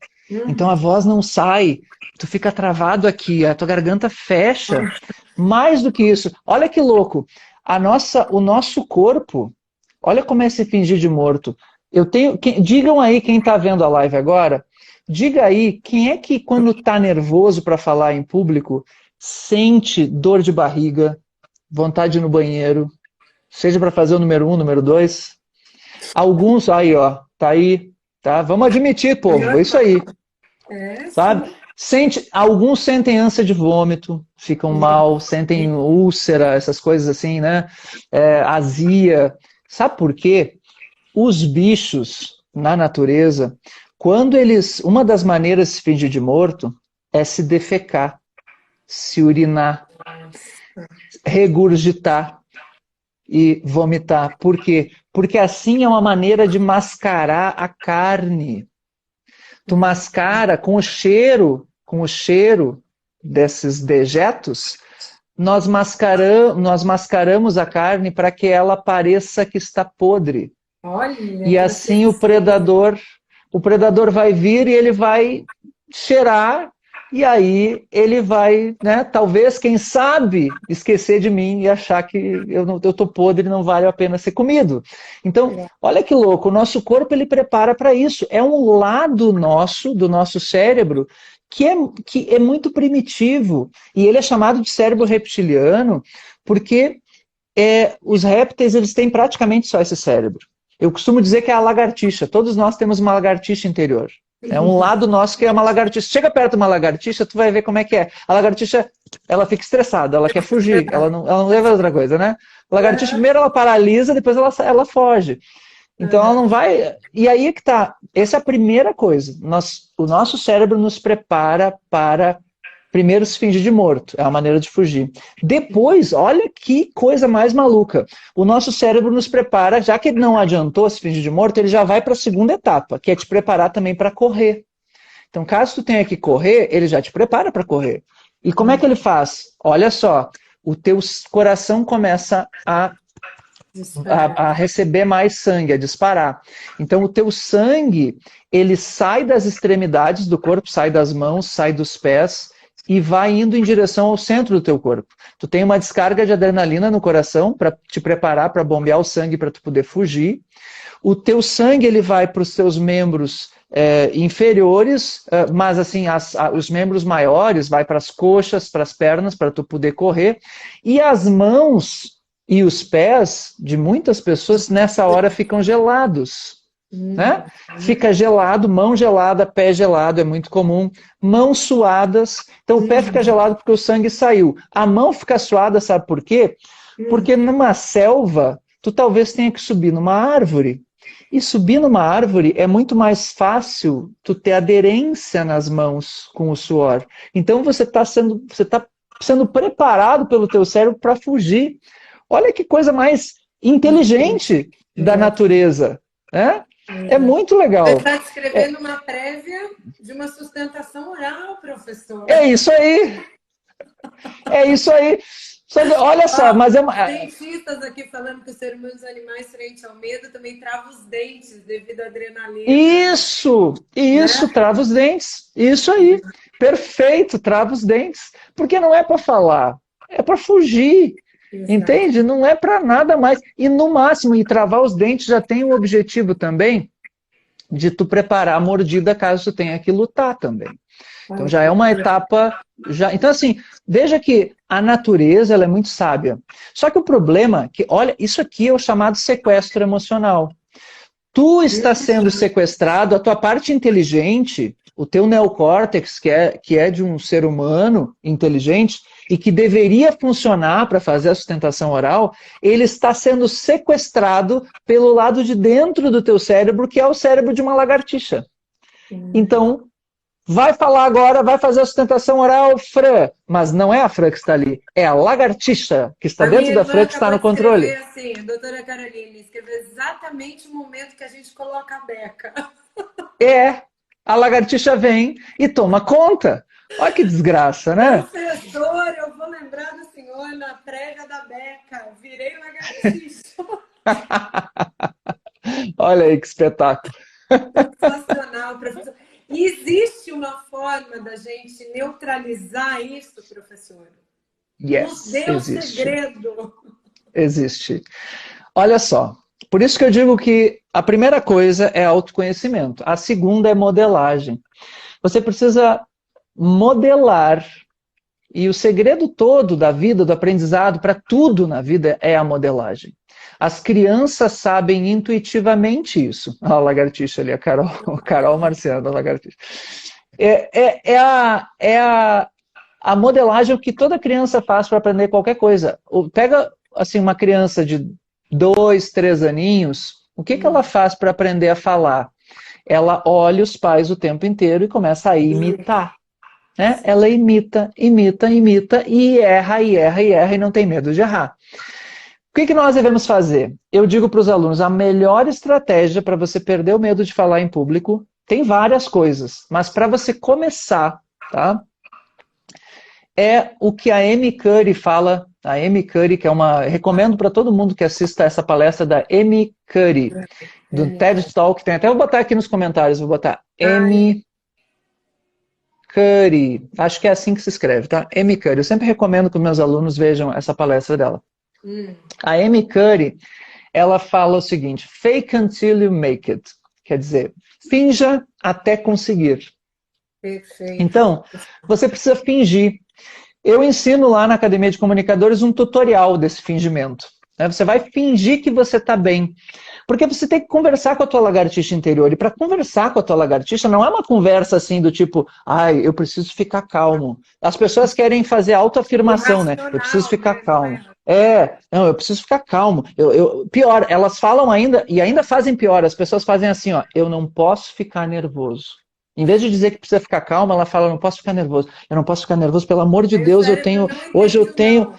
Então a voz não sai. Tu fica travado aqui, a tua garganta fecha. Mais do que isso, olha que louco. O nosso corpo, olha como é se fingir de morto. Digam aí quem está vendo a live agora, diga aí quem é que quando está nervoso para falar em público, sente dor de barriga, vontade de ir no banheiro, seja para fazer o número 1, número 2. Alguns, aí ó, tá aí, tá? Vamos admitir, povo, é isso aí. Sabe? Alguns sentem ânsia de vômito, ficam mal, sentem úlcera, essas coisas assim, né? Azia. Sabe por quê? Os bichos na natureza, uma das maneiras de se fingir de morto é se defecar, se urinar, regurgitar e vomitar. Por quê? Porque assim é uma maneira de mascarar a carne. Tu mascara com o cheiro desses dejetos, nós mascaramos a carne para que ela pareça que está podre. Olha, e assim o predador vai vir e ele vai cheirar, e aí ele vai, né, talvez, quem sabe, esquecer de mim e achar que eu estou podre e não vale a pena ser comido. Então, olha que louco, o nosso corpo ele prepara para isso. É um lado do nosso cérebro, que é muito primitivo. E ele é chamado de cérebro reptiliano, porque os répteis eles têm praticamente só esse cérebro. Eu costumo dizer que é a lagartixa. Todos nós temos uma lagartixa interior. É um lado nosso que é uma lagartixa. Chega perto de uma lagartixa, tu vai ver como é que é. A lagartixa, ela fica estressada, ela quer fugir, ela não leva a outra coisa, né? A lagartixa, primeiro ela paralisa, depois ela foge. Então ela não vai... E aí é que tá. Essa é a primeira coisa. O nosso cérebro nos prepara para... Primeiro se fingir de morto, é uma maneira de fugir. Depois, olha que coisa mais maluca. O nosso cérebro nos prepara, já que ele não adiantou se fingir de morto, ele já vai para a segunda etapa, que é te preparar também para correr. Então, caso tu tenha que correr, ele já te prepara para correr. E como é que ele faz? Olha só, o teu coração começa a receber mais sangue, a disparar. Então o teu sangue, ele sai das extremidades do corpo, sai das mãos, sai dos pés e vai indo em direção ao centro do teu corpo. Tu tem uma descarga de adrenalina no coração para te preparar para bombear o sangue para tu poder fugir. O teu sangue, ele vai para os teus membros inferiores, mas assim, os membros maiores vai para as coxas, para as pernas, para tu poder correr. E as mãos e os pés de muitas pessoas nessa hora ficam gelados. Né? Fica gelado, mão gelada, pé gelado, é muito comum. Mãos suadas. Então o pé fica gelado porque o sangue saiu. A mão fica suada, sabe por quê? Porque numa selva, tu talvez tenha que subir numa árvore. E subir numa árvore é muito mais fácil tu ter aderência nas mãos com o suor. Então você está sendo preparado pelo teu cérebro para fugir. Olha que coisa mais inteligente da natureza, né? É muito legal. Você está descrevendo uma prévia de uma sustentação oral, professor. É isso aí. É isso aí. Olha só, mas é uma... Cientistas aqui falando que o ser humano e os animais frente ao medo também trava os dentes devido à adrenalina. Isso, né? Trava os dentes. Isso aí. Perfeito, trava os dentes. Porque não é para falar, é para fugir. Exato. Entende? Não é para nada mais. E no máximo, e travar os dentes já tem o objetivo também de tu preparar a mordida caso tu tenha que lutar também. Então já é uma etapa... Então assim, veja que a natureza ela é muito sábia. Só que o problema é que, olha, isso aqui é o chamado sequestro emocional. Tu está sendo sequestrado, a tua parte inteligente, o teu neocórtex, que é de um ser humano inteligente, e que deveria funcionar para fazer a sustentação oral, ele está sendo sequestrado pelo lado de dentro do teu cérebro, que é o cérebro de uma lagartixa. Então, vai falar agora, vai fazer a sustentação oral, Fran. Mas não é a Fran que está ali, é a lagartixa que está dentro da Fran que está no controle. Assim, a doutora Caroline escreveu exatamente o momento que a gente coloca a beca. A lagartixa vem e toma conta. Olha que desgraça, né? Professor, eu vou lembrar do senhor na prévia da beca. Virei lagartixa. Olha aí que espetáculo. Sensacional, professor. E existe uma forma da gente neutralizar isso, professor? Yes, Nos dê o segredo. Existe. Olha só, por isso que eu digo que a primeira coisa é autoconhecimento, a segunda é modelagem. Você precisa modelar, e o segredo todo da vida, do aprendizado, para tudo na vida é a modelagem. As crianças sabem intuitivamente isso. A lagartixa ali, a Carol Marciano, a lagartixa. A modelagem é o que toda criança faz para aprender qualquer coisa. Pega assim, uma criança de 2, 3 aninhos, o que ela faz para aprender a falar? Ela olha os pais o tempo inteiro e começa a imitar. Né? Ela imita, e erra, e não tem medo de errar. O que nós devemos fazer? Eu digo para os alunos, a melhor estratégia para você perder o medo de falar em público, tem várias coisas, mas para você começar, tá? É o que a Amy Cuddy fala, a Amy Cuddy, que é uma... Recomendo para todo mundo que assista essa palestra da Amy Cuddy, do TED Talk, tem até, vou botar aqui nos comentários, vou botar Amy Cuddy, acho que é assim que se escreve, tá? Amy Cuddy, eu sempre recomendo que os meus alunos vejam essa palestra dela. A Amy Cuddy, ela fala o seguinte, fake until you make it, quer dizer, finja até conseguir. Perfeito. Então, você precisa fingir. Eu ensino lá na Academia de Comunicadores um tutorial desse fingimento. Você vai fingir que você está bem. Porque você tem que conversar com a tua lagartixa interior. E para conversar com a tua lagartixa, não é uma conversa assim do tipo, ai, eu preciso ficar calmo. As pessoas querem fazer autoafirmação, né? Eu preciso ficar calmo. Não, eu preciso ficar calmo. Pior, elas falam ainda, e ainda fazem pior, as pessoas fazem assim, ó, eu não posso ficar nervoso. Em vez de dizer que precisa ficar calma, ela fala, eu não posso ficar nervoso. Eu não posso ficar nervoso, pelo amor de Deus, hoje eu tenho...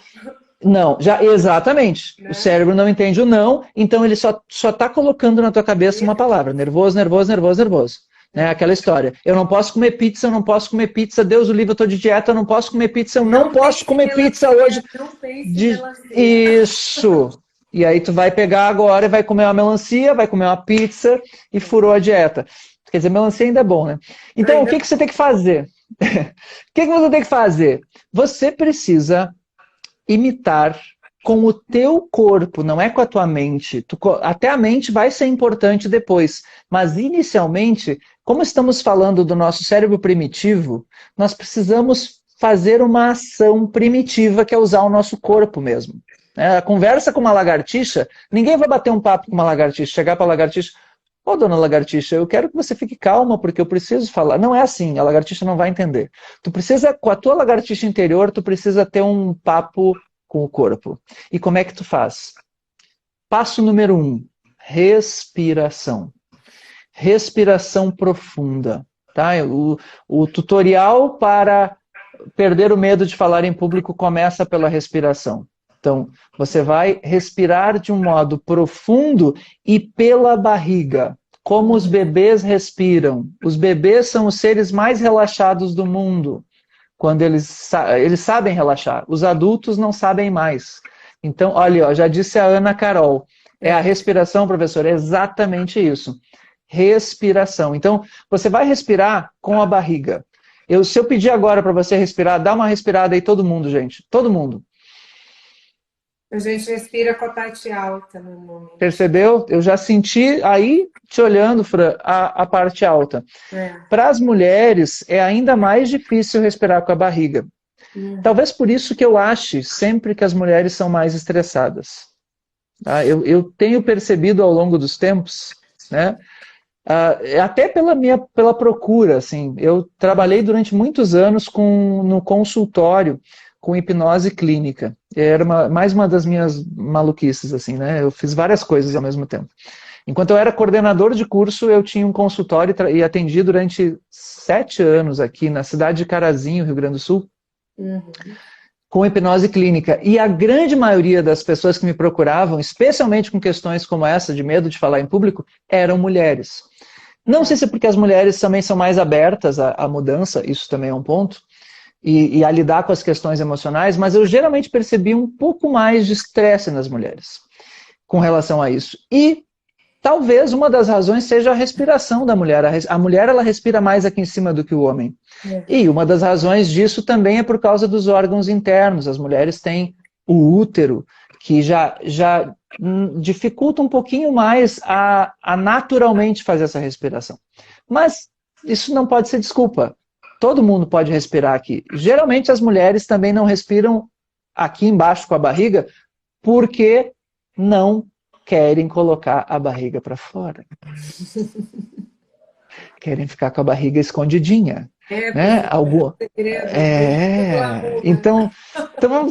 Não, exatamente. Né? O cérebro não entende o não, então ele só está colocando na tua cabeça uma palavra, nervoso, nervoso, nervoso, nervoso. Né? Aquela história. Eu não posso comer pizza, eu não posso comer pizza, Deus o livre, eu estou de dieta, eu não posso comer pizza, eu não posso comer pizza hoje. Não pense melancia. Isso! E aí tu vai pegar agora e vai comer uma melancia, vai comer uma pizza e furou a dieta. Quer dizer, melancia ainda é bom, né? Então, o que você tem que fazer? O que você tem que fazer? Você precisa imitar com o teu corpo, não é com a tua mente. Até a mente vai ser importante depois. Mas, inicialmente, como estamos falando do nosso cérebro primitivo, nós precisamos fazer uma ação primitiva, que é usar o nosso corpo mesmo. A conversa com uma lagartixa, ninguém vai bater um papo com uma lagartixa, chegar para a lagartixa, ô dona lagartixa, eu quero que você fique calma, porque eu preciso falar. Não é assim, a lagartixa não vai entender. Tu precisa, com a tua lagartixa interior, tu precisa ter um papo com o corpo. E como é que tu faz? Passo número 1, respiração. Respiração profunda. Tá? O tutorial para perder o medo de falar em público começa pela respiração. Então, você vai respirar de um modo profundo e pela barriga, como os bebês respiram. Os bebês são os seres mais relaxados do mundo, quando eles sabem relaxar. Os adultos não sabem mais. Então, olha, ó, já disse a Ana Carol, é a respiração, professor, é exatamente isso. Respiração. Então, você vai respirar com a barriga. Se eu pedir agora para você respirar, dá uma respirada aí todo mundo, gente. Todo mundo. A gente respira com a parte alta no momento. Percebeu? Eu já senti aí, te olhando, Fran, a parte alta. Para as mulheres, é ainda mais difícil respirar com a barriga. Talvez por isso que eu ache sempre que as mulheres são mais estressadas. Tá? Eu tenho percebido ao longo dos tempos, né? Até pela procura, assim, eu trabalhei durante muitos anos no consultório com hipnose clínica. Era mais uma das minhas maluquices, assim, né? Eu fiz várias coisas ao mesmo tempo. Enquanto eu era coordenador de curso, eu tinha um consultório e atendi durante 7 anos aqui na cidade de Carazinho, Rio Grande do Sul, com hipnose clínica. E a grande maioria das pessoas que me procuravam, especialmente com questões como essa, de medo de falar em público, eram mulheres. Não sei se é porque as mulheres também são mais abertas à mudança, isso também é um ponto, e a lidar com as questões emocionais, mas eu geralmente percebi um pouco mais de estresse nas mulheres com relação a isso. E talvez uma das razões seja a respiração da mulher. A mulher, ela respira mais aqui em cima do que o homem. E uma das razões disso também é por causa dos órgãos internos. As mulheres têm o útero, que já dificulta um pouquinho mais a naturalmente fazer essa respiração. Mas isso não pode ser desculpa. Todo mundo pode respirar aqui. Geralmente as mulheres também não respiram aqui embaixo com a barriga porque não querem colocar a barriga para fora. Querem ficar com a barriga escondidinha. Né? Então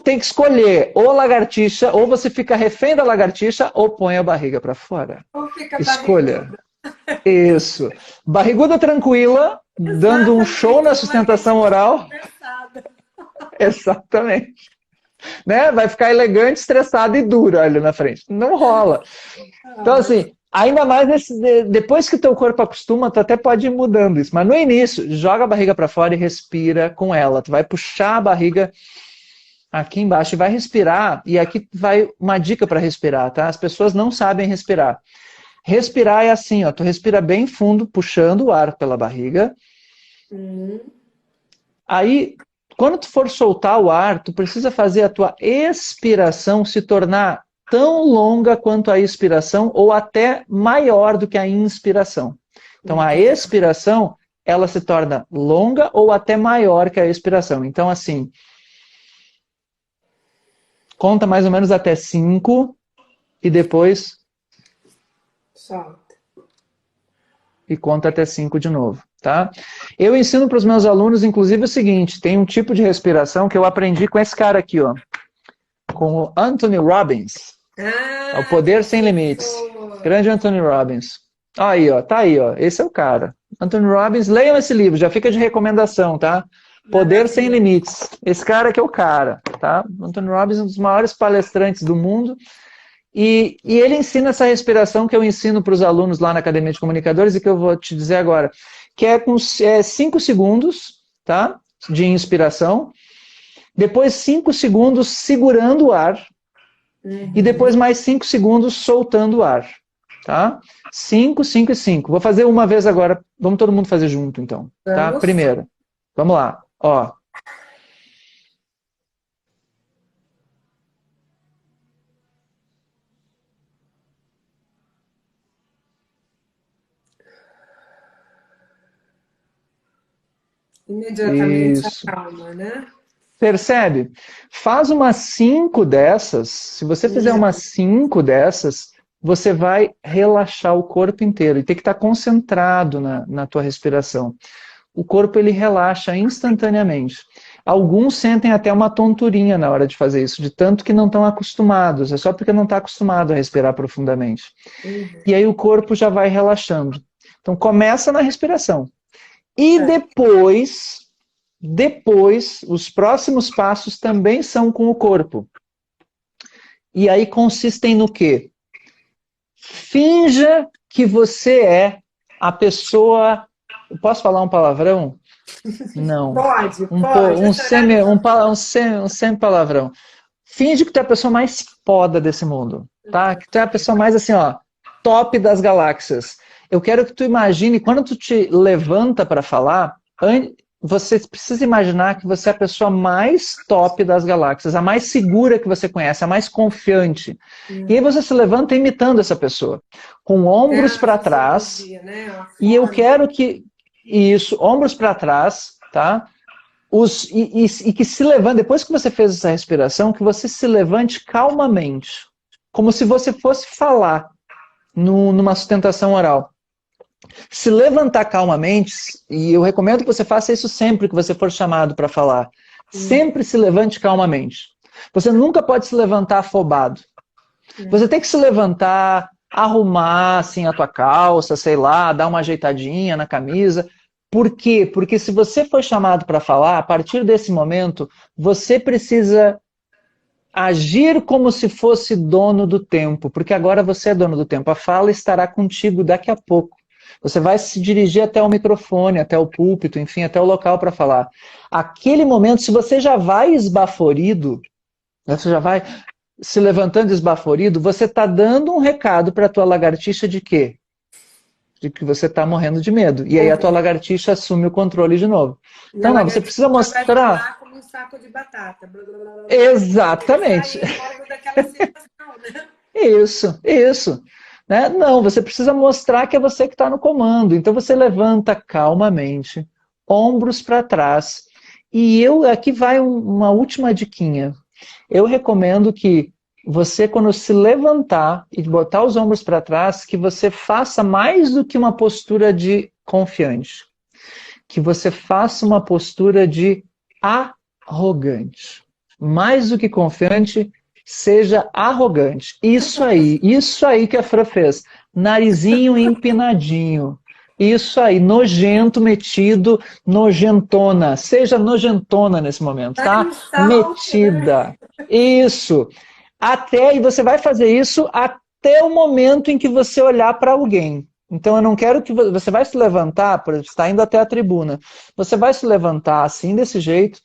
tem que escolher ou lagartixa, ou você fica refém da lagartixa, ou põe a barriga para fora. Escolha. Isso. Barriguda tranquila, dando um show na sustentação oral. Exatamente. Né? Vai ficar elegante, estressada e dura ali na frente. Não rola. Então, assim, ainda mais depois que o teu corpo acostuma, tu até pode ir mudando isso. Mas no início, joga a barriga para fora e respira com ela. Tu vai puxar a barriga aqui embaixo e vai respirar. E aqui vai uma dica para respirar, tá? As pessoas não sabem respirar. Respirar é assim, ó, tu respira bem fundo, puxando o ar pela barriga. Aí, quando tu for soltar o ar, tu precisa fazer a tua expiração se tornar tão longa quanto a expiração ou até maior do que a inspiração. Então, a expiração, ela se torna longa ou até maior que a expiração. Então, assim, conta mais ou menos até 5 e depois solta. E conta até 5 de novo, tá? Eu ensino para os meus alunos, inclusive, o seguinte, tem um tipo de respiração que eu aprendi com esse cara aqui, ó, com o Anthony Robbins. O Poder Sem Limites. Grande Anthony Robbins. Aí, ó, tá aí, ó, esse é o cara. Anthony Robbins, leiam esse livro, já fica de recomendação, tá? Poder Sem Limites. Esse cara aqui é o cara, tá? Anthony Robbins é um dos maiores palestrantes do mundo. E ele ensina essa respiração que eu ensino para os alunos lá na Academia de Comunicadores e que eu vou te dizer agora, que é com 5 segundos, tá? De inspiração. Depois 5 segundos segurando o ar. E depois mais 5 segundos soltando o ar. Tá? 5, 5 e 5. Vou fazer uma vez agora. Vamos todo mundo fazer junto, então. Tá? Primeiro. Vamos lá. Ó. Imediatamente acalma, né? Percebe? Faz umas 5 dessas. Se você fizer umas 5 dessas, você vai relaxar o corpo inteiro. E tem que estar concentrado na tua respiração. O corpo ele relaxa instantaneamente. Alguns sentem até uma tonturinha na hora de fazer isso, de tanto que não estão acostumados. É só porque não está acostumado a respirar profundamente. E aí o corpo já vai relaxando. Então começa na respiração. E depois, os próximos passos também são com o corpo. E aí consistem no quê? Finja que você é a pessoa... Posso falar um palavrão? Não. Pode. Um semi-palavrão. Finge que tu é a pessoa mais foda desse mundo. Tá? Que tu é a pessoa mais assim, ó, top das galáxias. Eu quero que tu imagine, quando tu te levanta para falar, você precisa imaginar que você é a pessoa mais top das galáxias, a mais segura que você conhece, a mais confiante. E aí você se levanta imitando essa pessoa, com ombros para trás. Né? E eu quero que isso, ombros para trás, tá? E que se levante, depois que você fez essa respiração, que você se levante calmamente, como se você fosse falar numa sustentação oral. Se levantar calmamente, e eu recomendo que você faça isso sempre que você for chamado para falar. Sempre se levante calmamente. Você nunca pode se levantar afobado. Você tem que se levantar, arrumar assim, a tua calça, sei lá, dar uma ajeitadinha na camisa. Por quê? Porque se você for chamado para falar, a partir desse momento, você precisa agir como se fosse dono do tempo, porque agora você é dono do tempo. A fala estará contigo daqui a pouco. Você vai se dirigir até o microfone, até o púlpito, enfim, até o local para falar. Aquele momento, se você já vai esbaforido, você já vai se levantando esbaforido, você está dando um recado para a tua lagartixa de quê? De que você está morrendo de medo. E aí a tua lagartixa assume o controle de novo. Então, não, você precisa mostrar... Vai falar como um saco de batata. Exatamente. Daquela situação, né? Isso. Né? Não, você precisa mostrar que é você que está no comando. Então você levanta calmamente, ombros para trás. E aqui vai uma última diquinha. Eu recomendo que você, quando se levantar e botar os ombros para trás, que você faça mais do que uma postura de confiante. Que você faça uma postura de arrogante. Mais do que confiante, seja arrogante. Isso aí que a Fran fez. Narizinho empinadinho. Isso aí, nojento, metido, nojentona. Seja nojentona nesse momento, tá? Metida. Isso. E você vai fazer isso até o momento em que você olhar para alguém. Então eu não quero que você vai se levantar, por exemplo, você está indo até a tribuna. Você vai se levantar assim, desse jeito,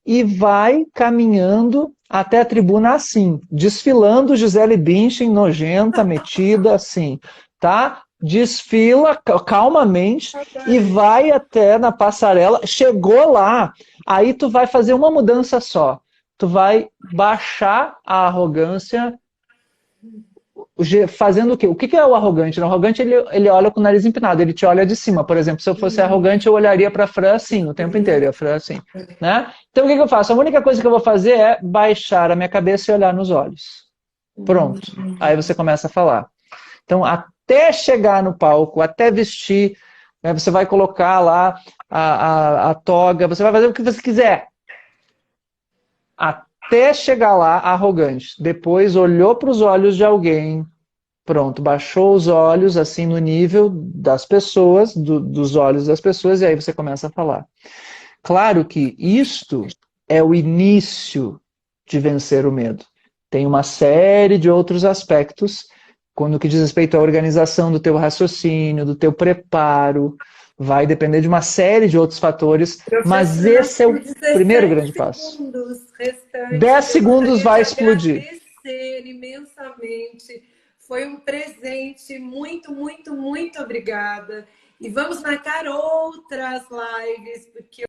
e vai caminhando até a tribuna assim, desfilando Gisele Bündchen, nojenta, metida, assim, tá? Desfila calmamente e vai até na passarela. Chegou lá, aí tu vai fazer uma mudança só. Tu vai baixar a arrogância, fazendo o quê? O que é o arrogante? O arrogante, ele olha com o nariz empinado, ele te olha de cima. Por exemplo, se eu fosse arrogante, eu olharia para a Fran assim, o tempo inteiro, e a Fran assim. Né? Então, o que eu faço? A única coisa que eu vou fazer é baixar a minha cabeça e olhar nos olhos. Pronto. Aí você começa a falar. Então, até chegar no palco, até vestir, né, você vai colocar lá a toga, você vai fazer o que você quiser. Até chegar lá, arrogante. Depois olhou para os olhos de alguém, pronto, baixou os olhos assim no nível das pessoas, dos olhos das pessoas, e aí você começa a falar. Claro que isto é o início de vencer o medo. Tem uma série de outros aspectos, quando que diz respeito à organização do teu raciocínio, do teu preparo. Vai depender de uma série de outros fatores, mas Professora, nós esse é o temos primeiro 17 grande passo. segundos restantes. 10 Eu segundos gostaria de vai explodir. agradecer imensamente. Foi um presente. Muito, muito, muito obrigada. E vamos marcar outras lives, porque